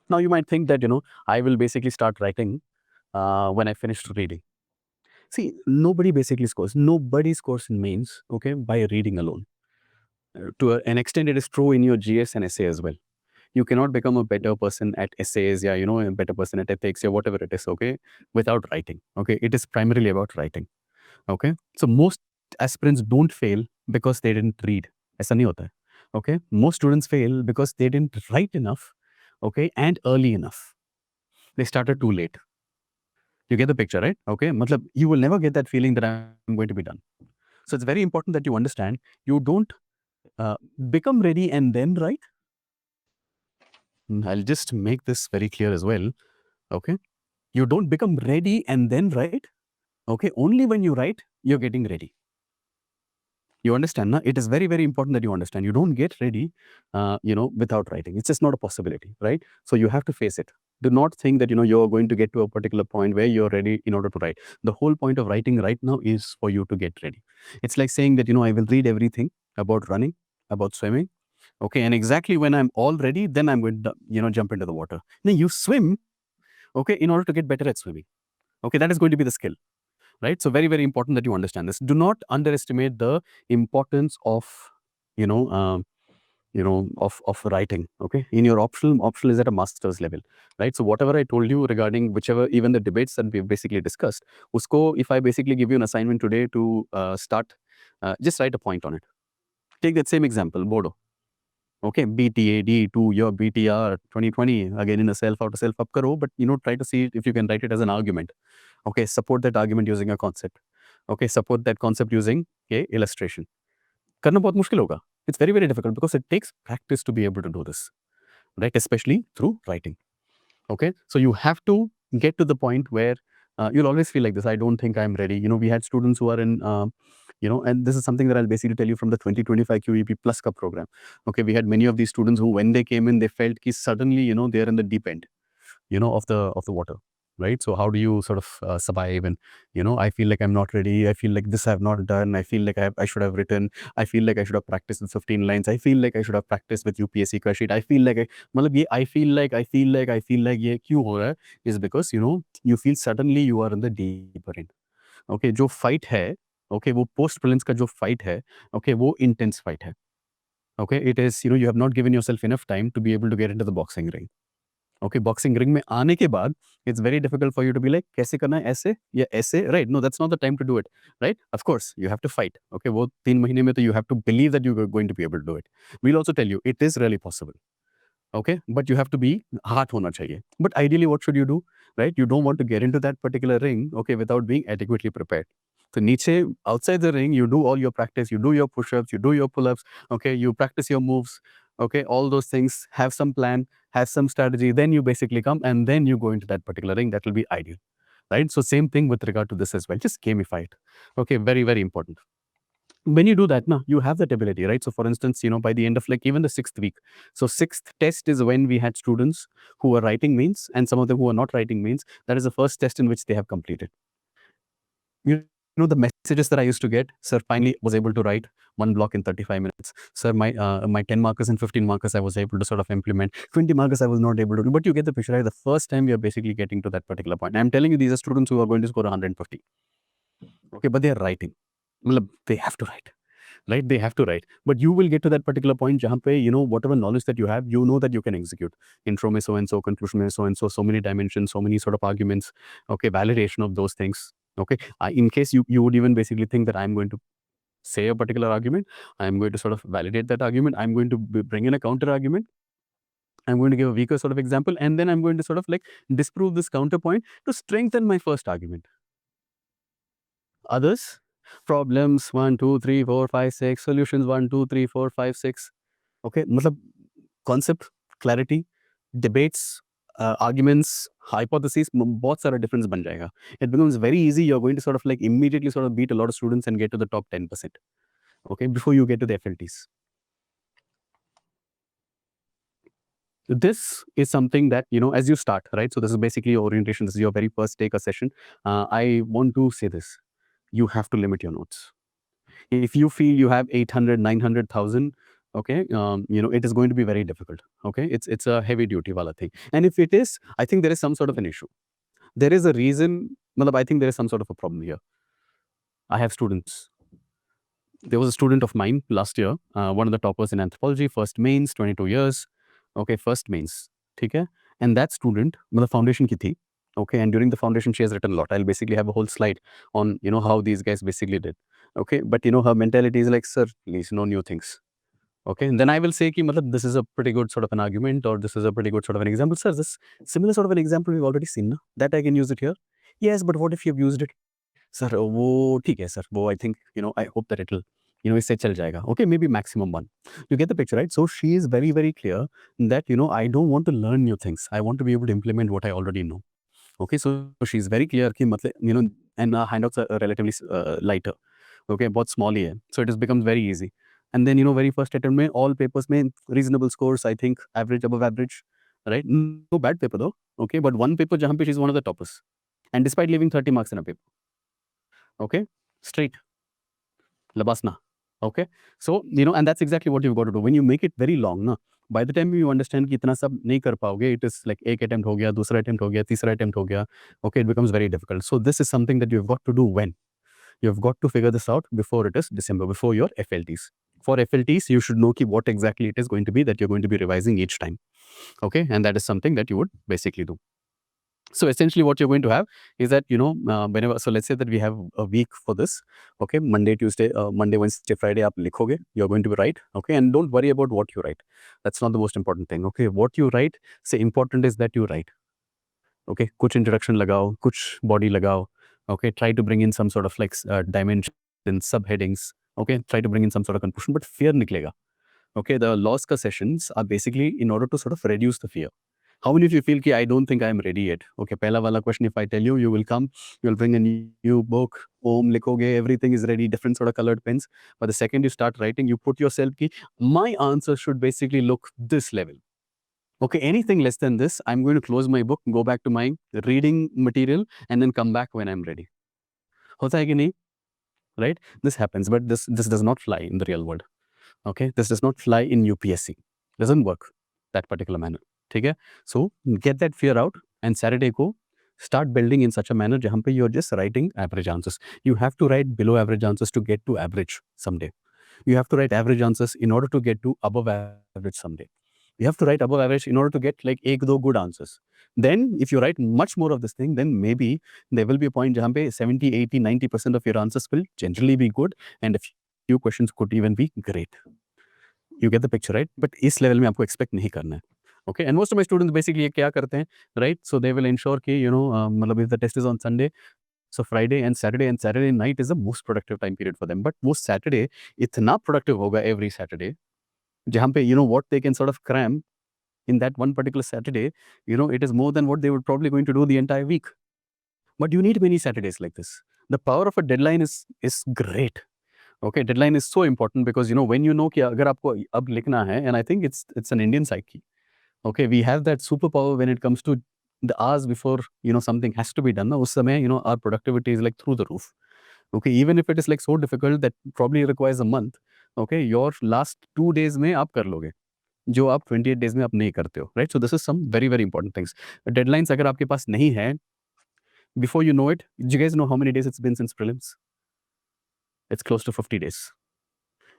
now you might think that I will basically start writing when I finished reading. See, nobody basically scores. Nobody scores in mains, okay, by reading alone. To an extent, it is true in your GS and essay as well. You cannot become a better person at essays, yeah, a better person at ethics, or whatever it is, okay, without writing. Okay, it is primarily about writing. Okay, so most aspirants don't fail because they didn't read. ऐसा नहीं होता है. Okay, most students fail because they didn't write enough, okay, and early enough. They started too late. You get the picture, right? Okay, matlab, you will never get that feeling that I'm going to be done. So it's very important that you understand you don't become ready and then write. I'll just make this very clear as well. Okay, you don't become ready and then write. Okay, only when you write, you're getting ready. You understand, na? It is very, very important that you understand. You don't get ready, without writing. It's just not a possibility, right? So you have to face it. Do not think that, you're going to get to a particular point where you're ready in order to write. The whole point of writing right now is for you to get ready. It's like saying that, I will read everything about running, about swimming. Okay, and exactly when I'm all ready, then I'm going to, jump into the water. Now you swim, okay, in order to get better at swimming. Okay, that is going to be the skill. Right, so very, very important that you understand this. Do not underestimate the importance of of writing. Okay, in your optional is at a master's level, right? So whatever I told you regarding whichever, even the debates that we've basically discussed, usko, if I basically give you an assignment today to start, just write a point on it. Take that same example, Bodo. Okay, BTA, D2, your BTR 2020, again in a self out, self up karo, but try to see if you can write it as an argument. Okay, support that argument using a concept. Okay, support that concept using a illustration. करना बहुत मुश्किल होगा. It's very, very difficult because it takes practice to be able to do this, right? Especially through writing. Okay, so you have to get to the point where you'll always feel like this. I don't think I'm ready. We had students who are in, and this is something that I'll basically tell you from the 2025 QEP Plus Cup program. Okay, we had many of these students who, when they came in, they felt that suddenly, they're in the deep end, of the water. Right, so how do you sort of survive? And I feel like I'm not ready. I feel like this I've not done. I feel like I should have written. I feel like I should have practiced with 15 lines. I feel like I should have practiced with UPSC crush sheet. I feel like I feel like ये क्यों हो रहा है? Is because you feel suddenly you are in the deeper end. Okay, जो fight है, okay, वो post prelims का जो fight है, okay, वो intense fight है. Okay, it is you have not given yourself enough time to be able to get into the boxing ring. Okay, boxing ring में आने के बाद it's very difficult for you to be like कैसे करना है ऐसे या ऐसे, right? No, that's not the time to do it, right? Of course, you have to fight. Okay, वो 3 महीने में तो you have to believe that you're going to be able to do it. We'll also tell you it is really possible. Okay, but you have to be hard होना चाहिए. But ideally, what should you do, right? You don't want to get into that particular ring, okay, without being adequately prepared. So नीचे, outside the ring, you do all your practice, you do your push-ups, you do your pull-ups, okay, you practice your moves, okay, all those things, have some plan, have some strategy, then you basically come and then you go into that particular ring. That will be ideal, right? So same thing with regard to this as well. Just gamify it. Okay, very, very important. When you do that, now you have that ability, right? So for instance, by the end of like even the 6th week, so 6th test is when we had students who were writing mains and some of them who are not writing mains. That is the first test in which they have completed. The messages that I used to get, sir, finally was able to write one block in 35 minutes. Sir, my 10 markers and 15 markers I was able to sort of implement. 20 markers I was not able to do. But you get the picture, right? The first time you're basically getting to that particular point. I'm telling you, these are students who are going to score 150. Okay, but they are writing. Matlab, they have to write, right? They have to write. But you will get to that particular point jahan pe, whatever knowledge that you have, you know that you can execute. Intro mein so and so, conclusion mein so many dimensions, so many sort of arguments. Okay, validation of those things. Okay, in case you would even basically think that I'm going to say a particular argument, I'm going to sort of validate that argument, I'm going to bring in a counter argument, I'm going to give a weaker sort of example, and then I'm going to sort of like disprove this counterpoint to strengthen my first argument. Others, problems 1, 2, 3, 4, 5, 6, solutions 1, 2, 3, 4, 5, 6. Okay, मतलब concept, clarity, debates, arguments, hypotheses, बहुत सारा difference बन जाएगा. It becomes very easy. You're going to sort of like immediately sort of beat a lot of students and get to the top 10%. Okay, before you get to the FLTs. This is something that, as you start, right? So this is basically your orientation. This is your very first take a session. I want to say this. You have to limit your notes. If you feel you have 800, 900,000, okay, it is going to be very difficult. Okay, it's a heavy duty wala thing. And if it is, I think there is some sort of an issue. There is a reason. I think there is some sort of a problem here. I have students. There was a student of mine last year, one of the toppers in anthropology, first mains, 22 years. Okay, first mains. Okay, and that student, foundation ki thi. Okay, and during the foundation, she has written a lot. I'll basically have a whole slide on, how these guys basically did. Okay, but her mentality is like, sir, please, no new things. Okay, and then I will say, ki, this is a pretty good sort of an argument, or this is a pretty good sort of an example. Sir, this similar sort of an example we've already seen, na? That I can use it here. Yes, but what if you've used it? Sir, वो ठीक है, sir. वो I think, I hope that it'll, इससे चल जाएगा. Okay, maybe maximum one. You get the picture, right? So she is very, very clear that, I don't want to learn new things. I want to be able to implement what I already know. Okay, so she's very clear कि मतलब, and handouts are relatively lighter. Okay, बहुत small ही है. So it has becomes very easy. And then, very first attempt में all papers में reasonable scores, I think average, above average, right? No bad paper though. Okay, but one paper जहाँ पे she's one of the toppers. And despite leaving 30 marks in a paper. Okay, straight. Labasna. Okay, so and that's exactly what you've got to do. When you make it very long, na, by the time you understand कि इतना सब नहीं कर पाओगे, it is like एक attempt हो गया, दूसरा attempt हो गया, तीसरा attempt हो गया. Okay, it becomes very difficult. So this is something that you've got to do when you've got to figure this out before it is December, before your FLTs. For FLTs, you should know ki what exactly it is going to be that you're going to be revising each time. Okay, and that is something that you would basically do. So essentially what you're going to have is that, whenever, so let's say that we have a week for this. Okay, Monday, Tuesday, Monday, Wednesday, Friday, aap likhoge. You're going to write. Okay, and don't worry about what you write. That's not the most important thing. Okay, what you write, say important is that you write. Okay, kuch introduction lagao, kuch body lagao. Okay, try to bring in some sort of like dimensions, subheadings. Okay, try to bring in some sort of conclusion, but fear niklega. Okay, the laws ka sessions are basically in order to sort of reduce the fear. How many of you feel ki I don't think I am ready yet? Okay, pehla wala question, if I tell you, you will come, you'll bring a new book, poem likhoge, everything is ready, different sort of colored pens. But the second you start writing, you put yourself ki my answer should basically look this level. Okay, anything less than this, I'm going to close my book, go back to my reading material, and then come back when I'm ready. Hota hai ki nahi? Right? This happens, but this does not fly in the real world. Okay, this does not fly in UPSC. Doesn't work that particular manner. Okay, so get that fear out, and Saturday go start building in such a manner jahan pe you're just writing average answers. You have to write below average answers to get to average someday. You have to write average answers in order to get to above average someday. You have to write above average in order to get like ek do good answers. Then if you write much more of this thing, then maybe there will be a point jahan pe 70, 80, 90% of your answers will generally be good, and a few questions could even be great. You get the picture, right? But इस level में आपको expect नहीं करना है. Okay, and most of my students basically ये क्या करते हैं, right? So they will ensure कि मतलब if the test is on Sunday, so Friday and Saturday night is the most productive time period for them. But वो Saturday इतना productive होगा every Saturday, जहाँ पे what they can sort of cram in that one particular Saturday, it is more than what they were probably going to do the entire week. But you need many Saturdays like this. The power of a deadline is great. Okay, deadline is so important because when you know कि अगर आपको अब लिखना है, and I think it's an Indian psyche. Okay, we have that superpower when it comes to the hours before something has to be done. ना उस समय our productivity is like through the roof. Okay, even if it is like so difficult that probably requires a month. Okay, your last 2 days में आप कर लोगे जो आप 28 days में आप नहीं करते हो, right? So this is some very very important things. Deadlines अगर आपके पास नहीं है, before you know it, do you guys know how many days it's been since prelims? it's close to 50 days.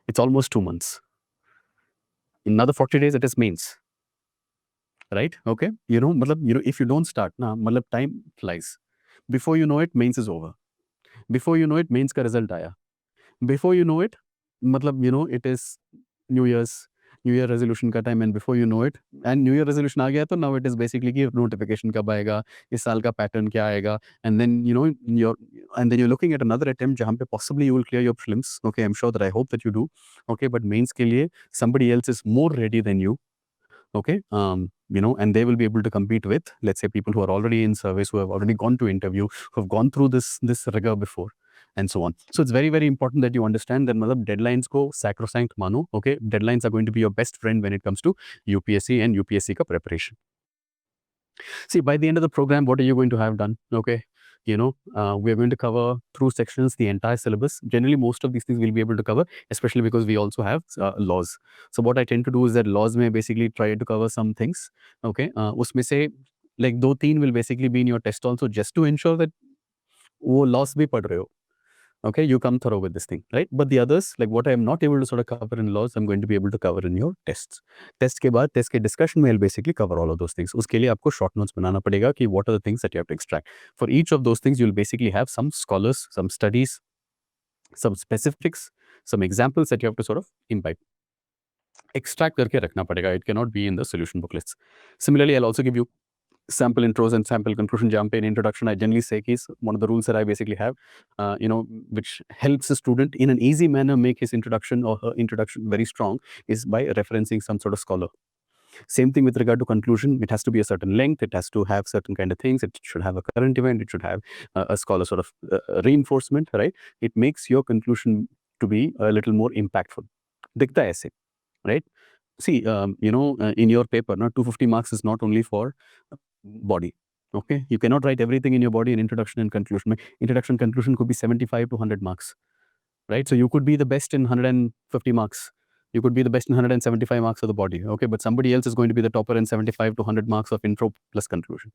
It's almost 2 months. In another 40 days, it is mains. Right? Okay. If you don't start, time flies. Before you know it, mains is over. Before you know it, mains ka result aaya. Before you know it, it is New Year's, New Year resolution का time, and before you know it, and New Year resolution आ गया तो now it is basically कि notification कब आएगा, इस साल का pattern क्या आएगा, and then you're looking at another attempt जहाँ पे possibly you will clear your prelims. Okay, I'm sure that I hope that you do. Okay, but mains के लिए somebody else is more ready than you. Okay, and they will be able to compete with, let's say, people who are already in service, who have already gone to interview, who have gone through this rigor before, and so on. So it's very, very important that you understand that deadlines ko sacrosanct mano. Okay, deadlines are going to be your best friend when it comes to UPSC and UPSC ka preparation. See, by the end of the program, what are you going to have done? Okay, we're going to cover through sections the entire syllabus. Generally, most of these things we'll be able to cover, especially because we also have laws. So what I tend to do is that laws may basically try to cover some things. Okay, usme se like 2-3 will basically be in your test also, just to ensure that wo laws bhi pad rahe ho. Okay, you come thorough with this thing, right? But the others, like what I am not able to sort of cover in laws, I'm going to be able to cover in your tests. Test के बाद test के discussion में I'll basically cover all of those things. उसके लिए आपको short notes बनाना पड़ेगा कि what are the things that you have to extract. For each of those things, you'll basically have some scholars, some studies, some specifics, some examples that you have to sort of imbibe. Extract करके रखना पड़ेगा. It cannot be in the solution booklets. Similarly, I'll also give you sample intros and sample conclusion. Jump in introduction, I generally say is one of the rules that I basically have, which helps a student in an easy manner make his introduction or her introduction very strong, is by referencing some sort of scholar. Same thing with regard to conclusion. It has to be a certain length. It has to have certain kind of things. It should have a current event. It should have a scholar sort of reinforcement, right? It makes your conclusion to be a little more impactful. Dikhta essay, right? See, in your paper, 250 marks is not only for body. Okay, you cannot write everything in your body in introduction and conclusion. Introduction, conclusion could be 75 to 100 marks, right? So you could be the best in 150 marks. You could be the best in 175 marks of the body. Okay, but somebody else is going to be the topper in 75 to 100 marks of intro plus conclusion,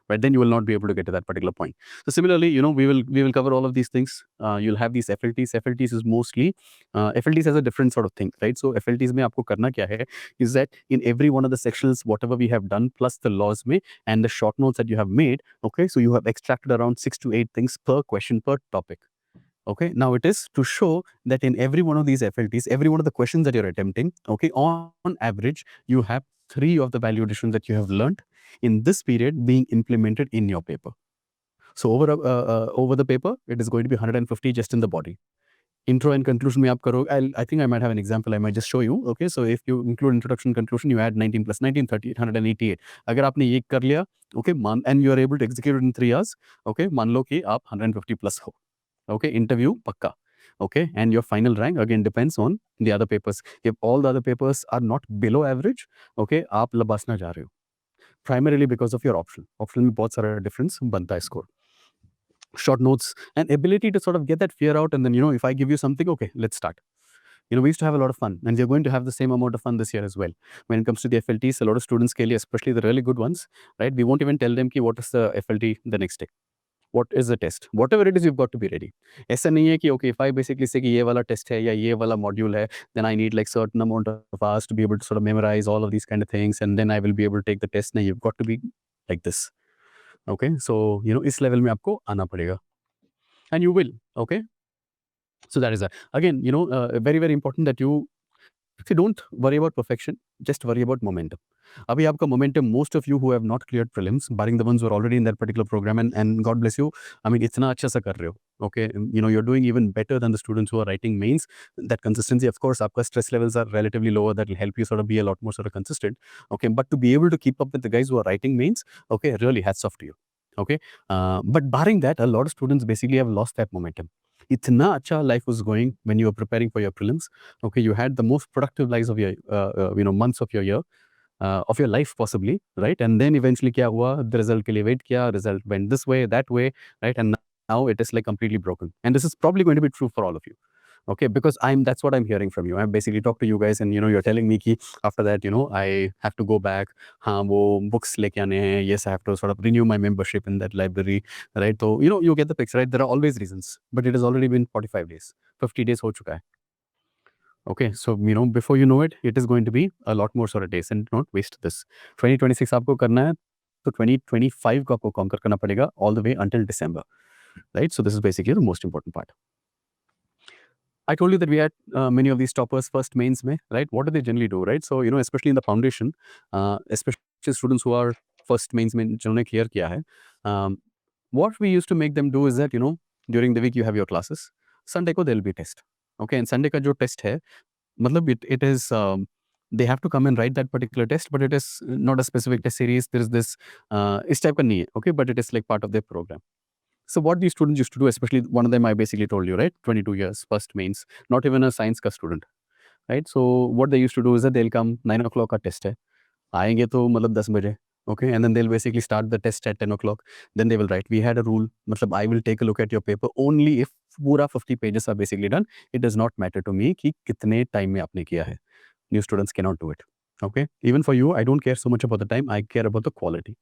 right? Then you will not be able to get to that particular point. So similarly, we will cover all of these things. You'll have these FLTs. FLTs is mostly FLTs has a different sort of thing, right? So FLTs mein aapko karna kya hai is that in every one of the sections, whatever we have done plus the laws mein and the short notes that you have made, okay, so you have extracted around 6 to 8 things per question per topic. Okay, now it is to show that in every one of these FLTs, every one of the questions that you're attempting, okay, on average, you have 3 of the value additions that you have learned in this period being implemented in your paper. So over the paper, it is going to be 150 just in the body. Intro and conclusion mein aap karo, I think I might have an example I might just show you. Okay, so if you include introduction and conclusion, you add 19 plus 19, 30, 188. Agar aapne ye kar liya, okay, and you are able to execute it in 3 hours, okay, मान लो कि आप 150 plus हो. Okay, interview pakka. Okay, and your final rank again depends on the other papers. If all the other papers are not below average, okay, आप लबासना जा रहे हो. Primarily because of your option. Option में बहुत सारा difference बनता है score. Short notes and ability to sort of get that fear out, and then if I give you something, okay, let's start. We used to have a lot of fun, and we're going to have the same amount of fun this year as well. When it comes to the FLTs, a lot of students, especially the really good ones, right? We won't even tell them what is the FLT the next day. What is the test? Whatever it is, you've got to be ready. ऐसा नहीं है कि okay, if I basically say कि ये वाला test है या ये वाला module है, then I need like certain amount of hours to be able to sort of memorize all of these kind of things, and then I will be able to take the test. Now you've got to be like this. Okay, so इस level में आपको आना पड़ेगा, and you will. Okay, so that is that. Again, very, very important that you see, don't worry about perfection, just worry about momentum. Abhi aapka momentum, most of you who have not cleared prelims, barring the ones who are already in that particular program, and God bless you, I mean, itna acha sa kar rahe ho. Okay, you're doing even better than the students who are writing mains. That consistency, of course, aapka stress levels are relatively lower. That will help you sort of be a lot more sort of consistent. Okay, but to be able to keep up with the guys who are writing mains, okay, really hats off to you. Okay, but barring that, a lot of students basically have lost that momentum. Itna acha life was going when you were preparing for your prelims. Okay, you had the most productive lives of your months of your year, of your life possibly, right? And then eventually kya hua, the result ke liye wait kiya, result went this way, that way, right? And now it is like completely broken, and this is probably going to be true for all of you. Okay, because that's what I'm hearing from you. I basically talked to you guys, and you're telling me ki after that, I have to go back. हाँ, वो books लेके आने हैं. Yes, I have to sort of renew my membership in that library, right? So you get the picture, right? There are always reasons, but it has already been 45 days, 50 days हो चुका है. Okay, so before you know it, it is going to be a lot more sort of days, and don't waste this. 2026 आपको करना है, तो 2025 को आपको conquer करना पड़ेगा all the way until December, right? So this is basically the most important part. I told you that we had many of these toppers first mains mein, right? What do they generally do, right? So, especially in the foundation, especially students who are first mains mein, जिन्होंने clear किया है, what we used to make them do is that, during the week you have your classes. Sunday ko there will be test. Okay, and Sunday ka jo test hai, matlab it is, they have to come and write that particular test, but it is not a specific test series. There is this, इस type का नहीं है, okay, but it is like part of their program. So what these students used to do, especially one of them I basically told you, right? 22 years, first mains, not even a science का student, right? So what they used to do is that they'll come 9 o'clock का test है, आएंगे तो मतलब 10 बजे, okay? And then they'll basically start the test at 10 o'clock. Then they will write. We had a rule, मतलब I will take a look at your paper only if पूरा 50 pages are basically done. It does not matter to me कि कितने time में आपने किया है. New students cannot do it. Okay, even for you, I don't care so much about the time. I care about the quality.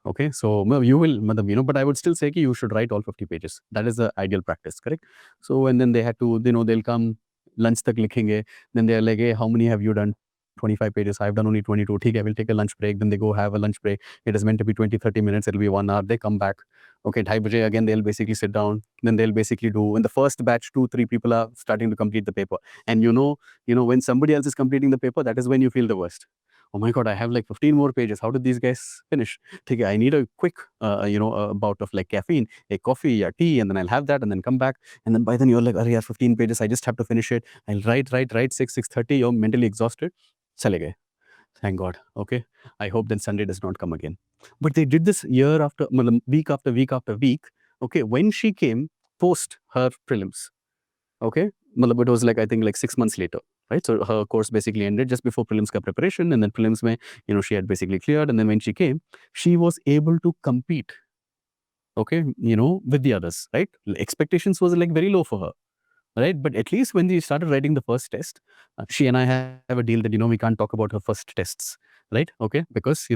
Okay, so you will, but I would still say कि you should write all 50 pages. That is the ideal practice, correct? So and then they had to, they'll come lunch तक लिखेंगे. Then they're like, hey, how many have you done? 25 pages. I've done only 22. ठीक है, we'll take a lunch break. Then they go have a lunch break. It is meant to be 20, 30 minutes. It'll be 1 hour. They come back. Okay, 2:30 baje again. They'll basically sit down. Then they'll basically do. In the first batch, 2, 3 people are starting to complete the paper. And when somebody else is completing the paper, that is when you feel the worst. Oh my God, I have like 15 more pages. How did these guys finish? Okay, I need a quick, a bout of like caffeine, a coffee or tea, and then I'll have that and then come back. And then by then you're like, oh yeah, 15 pages. I just have to finish it. I'll write, 6:30. You're mentally exhausted. Chale gaye. Thank God. Okay. I hope then Sunday does not come again. But they did this year after, week after week after week. Okay. When she came post her prelims, okay, it was like, I think like 6 months later, right? So her course basically ended just before prelims ka preparation, and then prelims mein, she had basically cleared. And then when she came, she was able to compete, okay, with the others, right? Expectations was like very low for her. Right, but at least when we started writing the first test, she and I have a deal that we can't talk about her first tests, right? Okay, because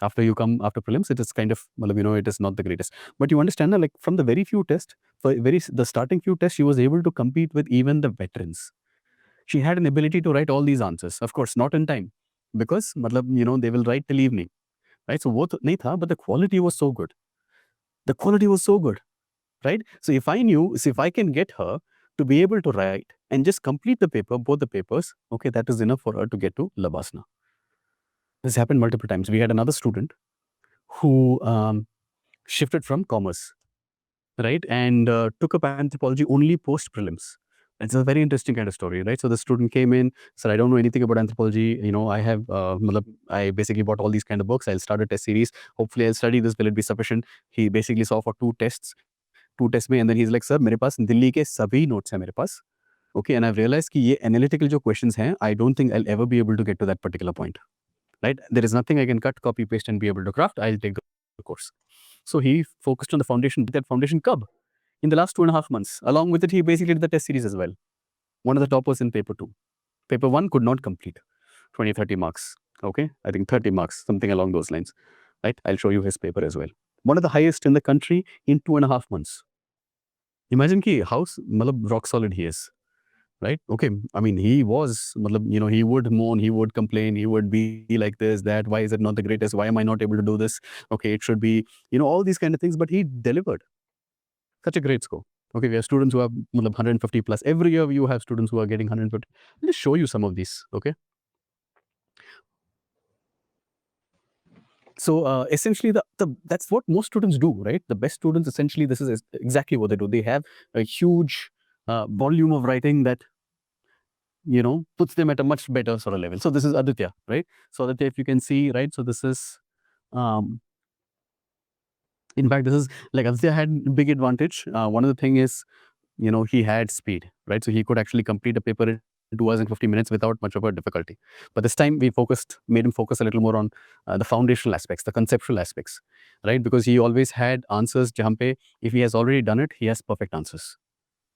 after you come after prelims, it is kind of it is not the greatest. But you understand that, like from the very few tests, the starting few tests, she was able to compete with even the veterans. She had an ability to write all these answers, of course, not in time, because they will write till evening, right? So वो तो नहीं था, but the quality was so good. The quality was so good. Right? So if I can get her to be able to write and just complete the paper, both the papers, okay, that is enough for her to get to Labasna. This happened multiple times. We had another student who shifted from commerce, right? And took up anthropology only post prelims. It's a very interesting kind of story, right? So the student came in, said, I don't know anything about anthropology. I have, I basically bought all these kind of books. I'll start a test series. Hopefully I'll study this. Will it be sufficient? He basically saw for 2 tests. 2 test में, and then he is like, sir मेरे पास दिल्ली के सभी notes हैं मेरे पास, okay, and I realise कि ये एनालिटिकल जो क्वेश्चंस हैं, I don't think I will ever be able to get to that particular point, right? There is nothing I can cut, copy, paste and be able to craft. I will take the course. So he focused on the foundation. That foundation कब? In the last 2.5 months. Along with it, he basically did the test series as well. One of the toppers in paper 2. Paper 1 could not complete. 20, 30 marks. Okay, I think 30 marks, something along those lines, right? I'll show you his paper as well. One of the highest in the country in 2.5 months. Imagine ki how rock solid he is, right? Okay, I mean, he was, he would moan, he would complain, he would be like this, that, why is it not the greatest? Why am I not able to do this? Okay, it should be, all these kind of things, but he delivered such a great score. Okay, we have students who have 150 plus. Every year you have students who are getting 150. I'll just show you some of these, okay? So essentially, that's what most students do, right? The best students, essentially, this is exactly what they do. They have a huge volume of writing that, puts them at a much better sort of level. So this is Aditya, right? So Aditya, if you can see, right? So this is, in fact, this is like Aditya had big advantage. One of the thing is, he had speed, right? So he could actually complete a paper in 2 hours and 50 minutes without much of a difficulty. But this time we made him focus a little more on the foundational aspects, the conceptual aspects, right? Because he always had answers jahan pe, if he has already done it, he has perfect answers.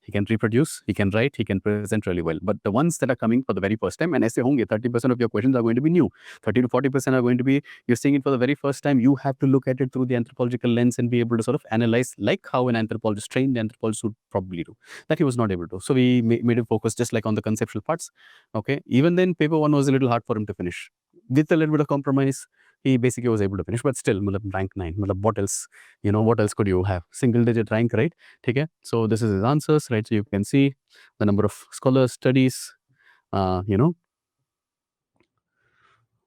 he can reproduce, he can write, he can present really well. But the ones that are coming for the very first time, and ऐसे होंगे, 30% of your questions are going to be new. 30 to 40% are going to be, you're seeing it for the very first time. You have to look at it through the anthropological lens and be able to sort of analyze like how an anthropologist, trained anthropologist would probably do. That he was not able to. So we made him focus just like on the conceptual parts. Okay. Even then, paper one was a little hard for him to finish. With a little bit of compromise, he basically was able to finish, but still, rank 9. What else? What else could you have? Single digit rank, right? Okay. So this is his answers, right? So you can see the number of scholars, studies, I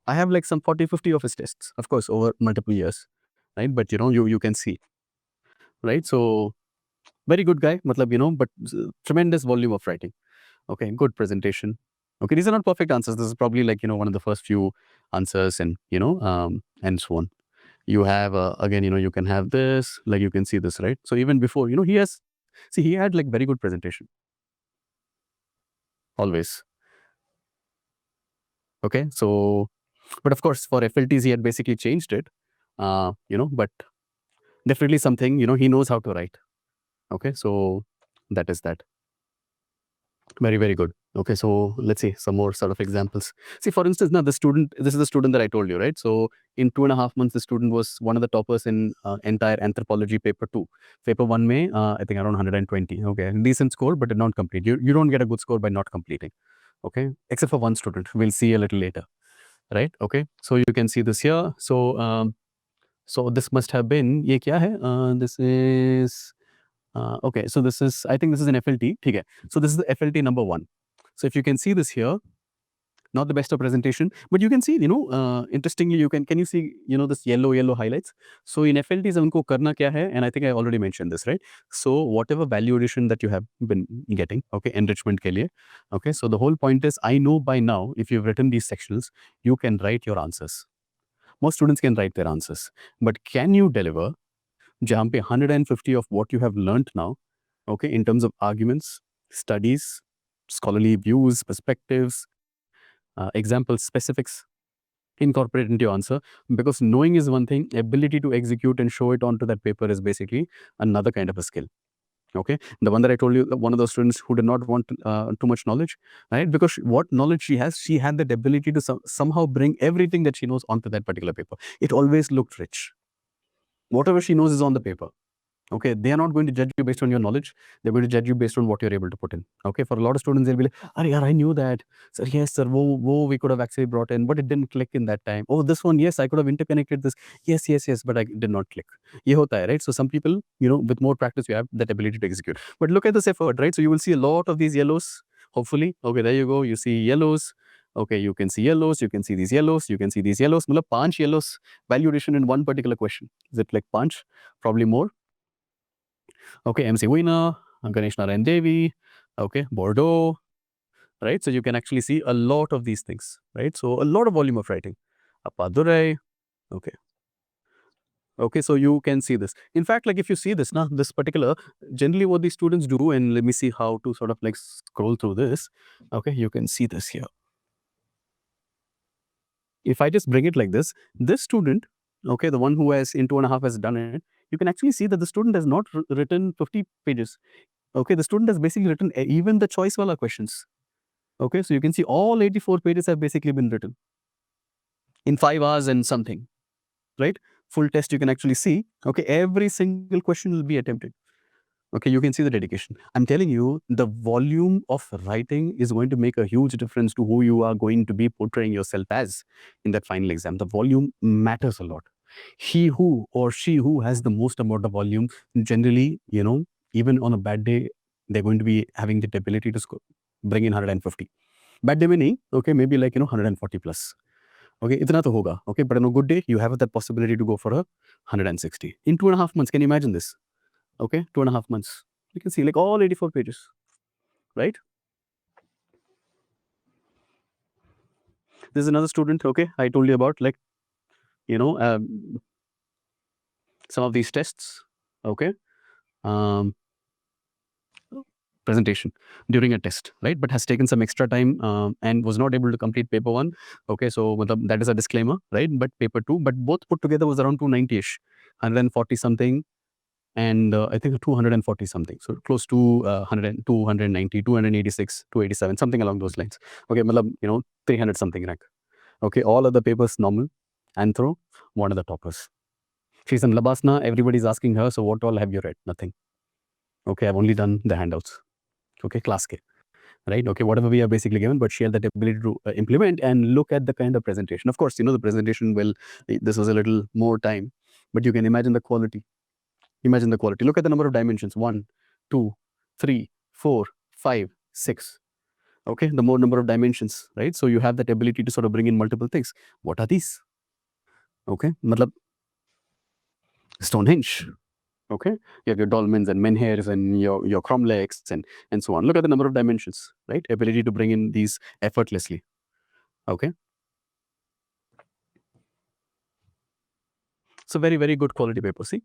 have like some 40, 50 of his tests, of course, over multiple years, right? But you can see, right? So very good guy, but tremendous volume of writing. Okay, good presentation. Okay, these are not perfect answers. This is probably like, one of the first few answers and, and so on. You have, again, you can have this, like you can see this, right? So even before, he had like very good presentation. Always. Okay, so, but of course, for FLTs, he had basically changed it, but definitely something, he knows how to write. Okay, so that is that. Very, very good. Okay, so let's see some more sort of examples. See, for instance, now this is the student that I told you, right? So in 2.5 months, the student was one of the toppers in entire anthropology paper 2. Paper 1 May, I think around 120. Okay, decent score, but did not complete. You don't get a good score by not completing. Okay, except for one student. We'll see a little later, right? Okay, so you can see this here. So this must have been, ye kya hai? This is, okay, so this is, I think this is an FLT. Okay, so this is the FLT number 1. So if you can see this here, not the best of presentation, but you can see, interestingly, can you see, this yellow highlights? So in FLTs, unko karna kya hai? And I think I already mentioned this, right? So whatever value addition that you have been getting, okay, enrichment ke liye, okay, so the whole point is, I know by now, if you've written these sections, you can write your answers. Most students can write their answers, but can you deliver jump 150 of what you have learned now, okay, in terms of arguments, studies, scholarly views, perspectives, examples, specifics, incorporate into your answer? Because knowing is one thing, ability to execute and show it onto that paper is basically another kind of a skill. Okay, the one that I told you, one of those students who did not want too much knowledge, right? Because what knowledge she has, she had that ability to somehow bring everything that she knows onto that particular paper. It always looked rich. Whatever she knows is on the paper. Okay, they are not going to judge you based on your knowledge. They're going to judge you based on what you're able to put in. Okay, for a lot of students, they'll be like, "Yaar, I knew that. Sir, yes, sir, wo we could have actually brought in, but it didn't click in that time. Oh, this one, yes, I could have interconnected this. Yes, but I did not click." Ye hota hai, right? So some people, with more practice, you have that ability to execute. But look at this effort, right? So you will see a lot of these yellows, hopefully. Okay, there you go. You see yellows. Okay, you can see yellows. You can see these yellows. You can see these yellows. Matlab 5 yellows value addition in one particular question. Is it like 5? Probably more. Okay, MC Winner, Ganesh Narayan Devi, okay, Bordeaux, right? So you can actually see a lot of these things, right? So a lot of volume of writing. Appadurai, okay. Okay, so you can see this. In fact, like if you see this now, this particular, generally what these students do, and let me see how to sort of like scroll through this. Okay, you can see this here. If I just bring it like this student, okay, the one who has in 2.5 has done it, you can actually see that the student has not written 50 pages. Okay, the student has basically written even the choice wala questions. Okay, so you can see all 84 pages have basically been written in 5 hours and something, right? Full test you can actually see. Okay, every single question will be attempted. Okay, you can see the dedication. I'm telling you, the volume of writing is going to make a huge difference to who you are going to be portraying yourself as in that final exam. The volume matters a lot. He who or she who has the most amount of volume, generally, even on a bad day, they're going to be having the ability to bring in 150. Bad day mein nahi, okay, maybe like, 140 plus. Okay, itna to hoga. Okay, but on a good day, you have that possibility to go for a 160. In 2.5 months, can you imagine this? Okay, 2.5 months. You can see like all 84 pages, right? This is another student, okay, I told you about, like, some of these tests, okay, presentation during a test, right? But has taken some extra time and was not able to complete paper 1. Okay, so that is a disclaimer, right? But paper 2, but both put together was around 290-ish, 140 something, and I think 240 something. So close to 100, 290, 286, 287, something along those lines. Okay, matlab, 300 something rank. Okay, all other papers normal. Anthro, one of the toppers. She's in Labasna. Everybody's asking her, so what all have you read? Nothing. Okay, I've only done the handouts. Okay, class K. Right? Okay, whatever we are basically given, but she had that ability to implement and look at the kind of presentation. Of course, the presentation, well, this was a little more time, but you can imagine the quality. Imagine the quality. Look at the number of dimensions. 1, 2, 3, 4, 5, 6. Okay, the more number of dimensions, right? So you have that ability to sort of bring in multiple things. What are these? Okay, matlab Stonehenge. Okay, you have your dolmens and menhirs and your cromlechs and so on. Look at the number of dimensions, right? Ability to bring in these effortlessly. Okay, so very, very good quality paper. See,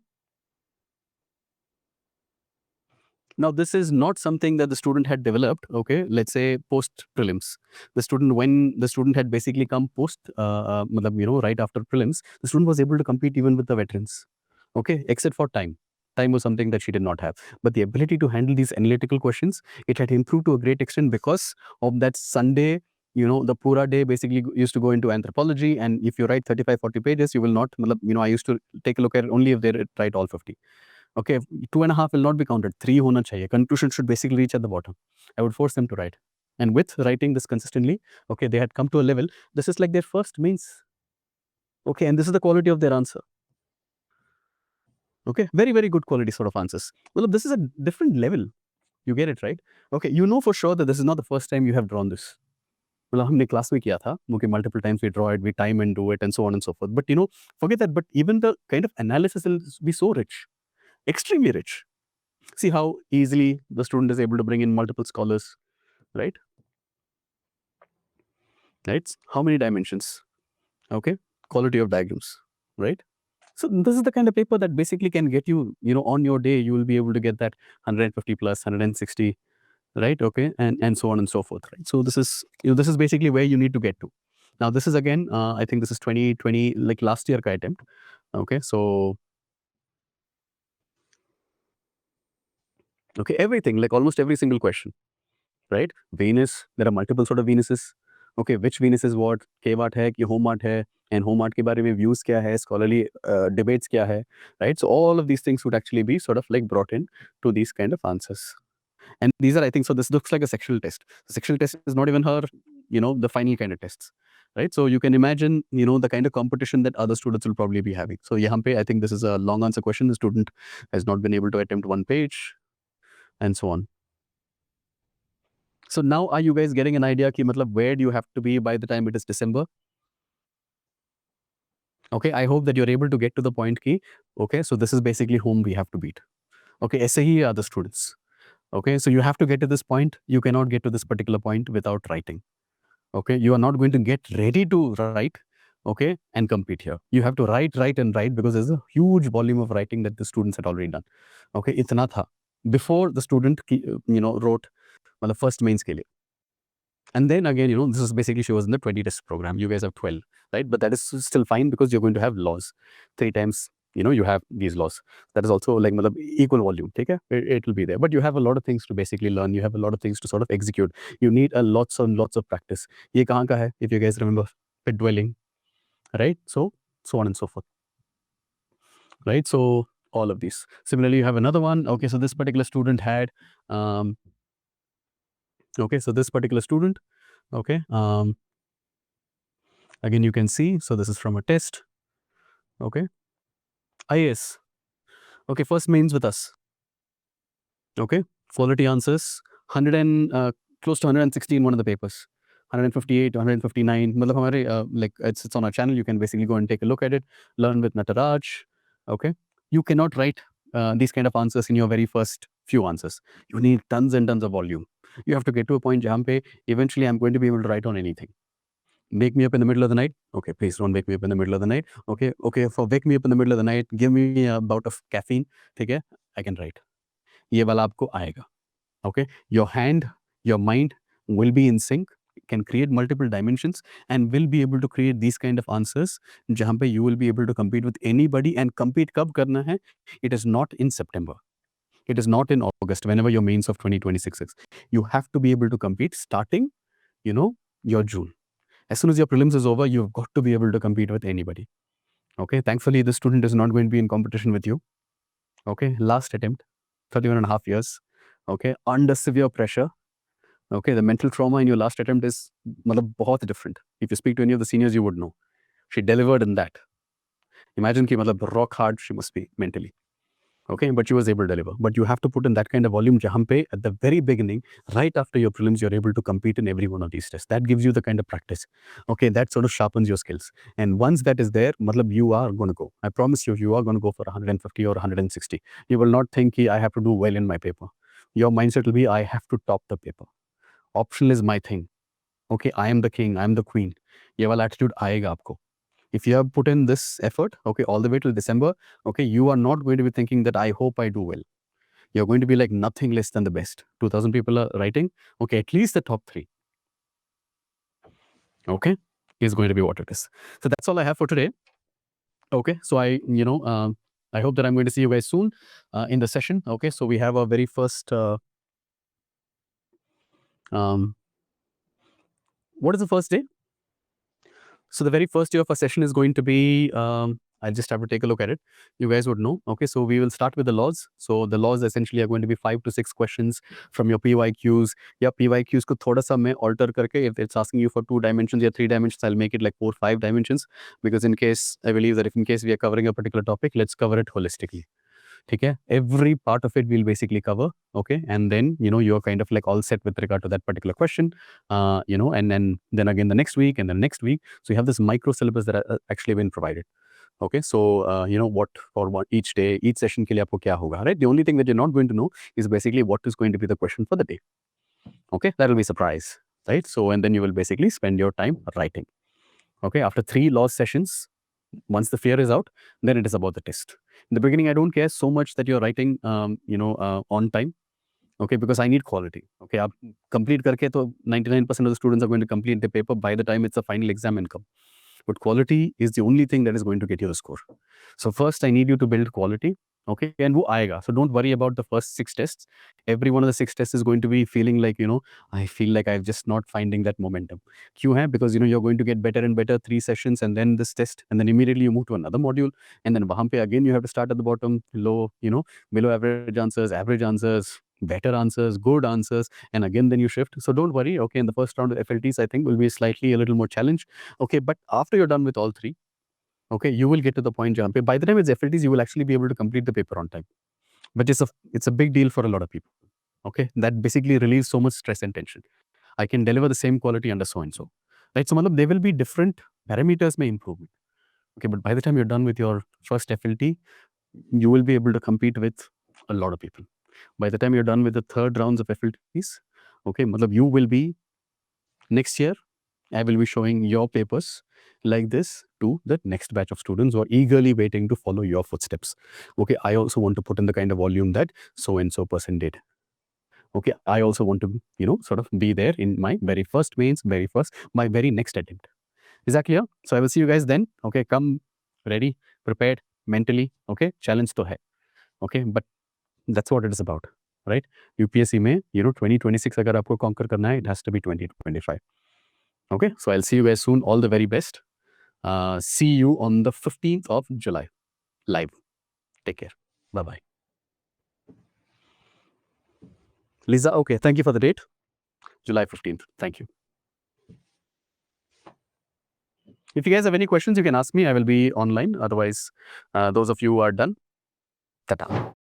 now this is not something that the student had developed. Okay, let's say post prelims. When the student had basically come post, right after prelims, the student was able to compete even with the veterans. Okay, except for time. Time was something that she did not have, but the ability to handle these analytical questions, it had improved to a great extent because of that Sunday. The pura day basically used to go into anthropology, and if you write 35, 40 pages, you will not. I used to take a look at it only if they write all 50. Okay, 2.5 will not be counted. 3 hona chahiye. Conclusion should basically reach at the bottom. I would force them to write. And with writing this consistently, okay, they had come to a level. This is like their first means. Okay, and this is the quality of their answer. Okay, very, very good quality sort of answers. Well, this is a different level. You get it, right? Okay, you know for sure that this is not the first time you have drawn this. Well, हमने class में किया था. Okay, multiple times we draw it, we time and do it, and so on and so forth. But forget that. But even the kind of analysis will be so rich, extremely rich. See how easily the student is able to bring in multiple scholars, right? Right? How many dimensions? Okay, quality of diagrams, right? So this is the kind of paper that basically can get you, on your day, you will be able to get that 150 plus, 160, right? Okay, and so on and so forth, right? So this is basically where you need to get to. Now this is again, I think this is 2020, like last year ka attempt. Okay, so okay, everything, like almost every single question, right? Venus, there are multiple sort of Venuses. Okay, which Venus is what? K-Mart hai, ki home mart hai, and home mart ke baare mein views kya hai, scholarly debates kya hai, right? So all of these things would actually be sort of like brought in to these kind of answers. And these are, I think, so this looks like a sectional test. The sectional test is not even her, the final kind of tests, right? So you can imagine, the kind of competition that other students will probably be having. So yahan pe, I think this is a long answer question. The student has not been able to attempt one page and so on. So now are you guys getting an idea ki matlab where do you have to be by the time it is December? Okay, I hope that you're able to get to the point ki, okay, so this is basically whom we have to beat. Okay, aise hi are the students. Okay, so you have to get to this point. You cannot get to this particular point without writing. Okay, you are not going to get ready to write, okay, and compete here. You have to write because there's a huge volume of writing that the students had already done. Okay, itna tha. Before the student, wrote the first mains ke liye. And then again, this is basically she was in the 20 test program. You guys have 12, right? But that is still fine because you're going to have laws. 3 times, you have these laws. That is also like equal volume. Take care. It will be there. But you have a lot of things to basically learn. You have a lot of things to sort of execute. You need a lots and lots of practice. Ye kahan ka hai, if you guys remember, pit dwelling, right? So on and so forth, right? So all of these. Similarly, you have another one. Okay, so this particular student had, okay, so this particular student, okay, again, you can see, so this is from a test. Okay. IAS. Okay, first mains with us. Okay. Quality answers. 100 and close to 160 in one of the papers. 158, 159. Matlab hamare, like it's on our channel. You can basically go and take a look at it. Learn with Nataraj. Okay. You cannot write these kind of answers in your very first few answers. You need tons and tons of volume. You have to get to a point jahan pe eventually I'm going to be able to write on anything. Wake me up in the middle of the night. Okay, please don't wake me up in the middle of the night. Okay, for wake me up in the middle of the night, give me a bout of caffeine. Okay, I can write. ये वाला आपको आएगा. Okay, your hand, your mind will be in sync. can create multiple dimensions and will be able to create these kind of answers jahan pe you will be able to compete with anybody. And compete kab karna hai? It is not in September. It is not in August, whenever your mains of 2026 is. You have to be able to compete starting, your June. As soon as your prelims is over, you've got to be able to compete with anybody. Okay, thankfully, the student is not going to be in competition with you. Okay, last attempt, 31.5 years. Okay, under severe pressure. Okay, the mental trauma in your last attempt is बहुत different. If you speak to any of the seniors, you would know. She delivered in that. Imagine ki rock hard she must be mentally. Okay, but she was able to deliver. But you have to put in that kind of volume jahan pe at the very beginning, right after your prelims, you're able to compete in every one of these tests. That gives you the kind of practice. Okay, that sort of sharpens your skills. And once that is there, you are going to go. I promise you are going to go for 150 or 160. You will not think I have to do well in my paper. Your mindset will be, I have to top the paper. Optional is my thing. Okay, I am the king, I am the queen. Ye wala attitude aayega aapko. If you have put in this effort, okay, all the way till December, okay, you are not going to be thinking that I hope I do well. You're going to be like nothing less than the best. 2,000 people are writing, okay, at least the top 3. Okay, is going to be what it is. So that's all I have for today. Okay, so I hope that I'm going to see you guys soon in the session. Okay, so we have our very first, what is the first day? So the very first day of our session is going to be, I just have to take a look at it. You guys would know. Okay, so we will start with the laws. So the laws essentially are going to be 5 to 6 questions from your PYQs. Yeah, PYQs ko thoda sa main alter karke, if it's asking you for 2 dimensions or 3 dimensions, I'll make it like 4, 5 dimensions. Because in case, I believe that if in case we are covering a particular topic, let's cover it holistically. Okay, every part of it we'll basically cover. Okay, and then you're kind of like all set with regard to that particular question. And then again the next week and then next week. So you have this micro syllabus that are actually been provided. Okay, so what for what each day, each session ke liye aapko kya hoga, right? The only thing that you're not going to know is basically what is going to be the question for the day. Okay, that will be surprise, right? So and then you will basically spend your time writing. Okay, after 3 law sessions, once the fear is out, then it is about the test. In the beginning, I don't care so much that you're writing, on time. Okay, because I need quality. Okay, आप complete करके तो 99% of the students are going to complete the paper by the time it's a final exam income. But quality is the only thing that is going to get you the score. So first, I need you to build quality. Okay, and wo aayega. So don't worry about the first 6 tests. Every one of the 6 tests is going to be feeling like, I feel like I'm just not finding that momentum. Kyun hai? Because, you're going to get better and better 3 sessions and then this test, and then immediately you move to another module. And then wahan pe again, you have to start at the bottom, low, below average answers, better answers, good answers, and again then you shift. So don't worry. Okay, in the first round of FLTs, I think will be slightly a little more challenge. Okay, but after you're done with all 3, okay, you will get to the point jahan pe by the time it's FLTs, you will actually be able to complete the paper on time. But it's a big deal for a lot of people. Okay, that basically relieves so much stress and tension. I can deliver the same quality under so and so. Right, so there will be different parameters may improve. Okay, but by the time you're done with your first FLT, you will be able to compete with a lot of people. By the time you're done with the 3rd rounds of FLTs, okay, you will be, next year, I will be showing your papers like this to the next batch of students who are eagerly waiting to follow your footsteps. Okay, I also want to put in the kind of volume that so and so person did. Okay, I also want to, sort of be there in my very first mains, my very next attempt. Is that clear? So I will see you guys then. Okay, come ready, prepared, mentally. Okay, challenge to hai. Okay, but that's what it is about, right? UPSC mein, 2026 agar aapko conquer karna hai, it has to be 2025. Okay, so I'll see you guys soon. All the very best. See you on the 15th of July live. Take care. Bye-bye. Lisa, okay, thank you for the date. July 15th. Thank you. If you guys have any questions, you can ask me. I will be online. Otherwise, those of you who are done, ta-ta.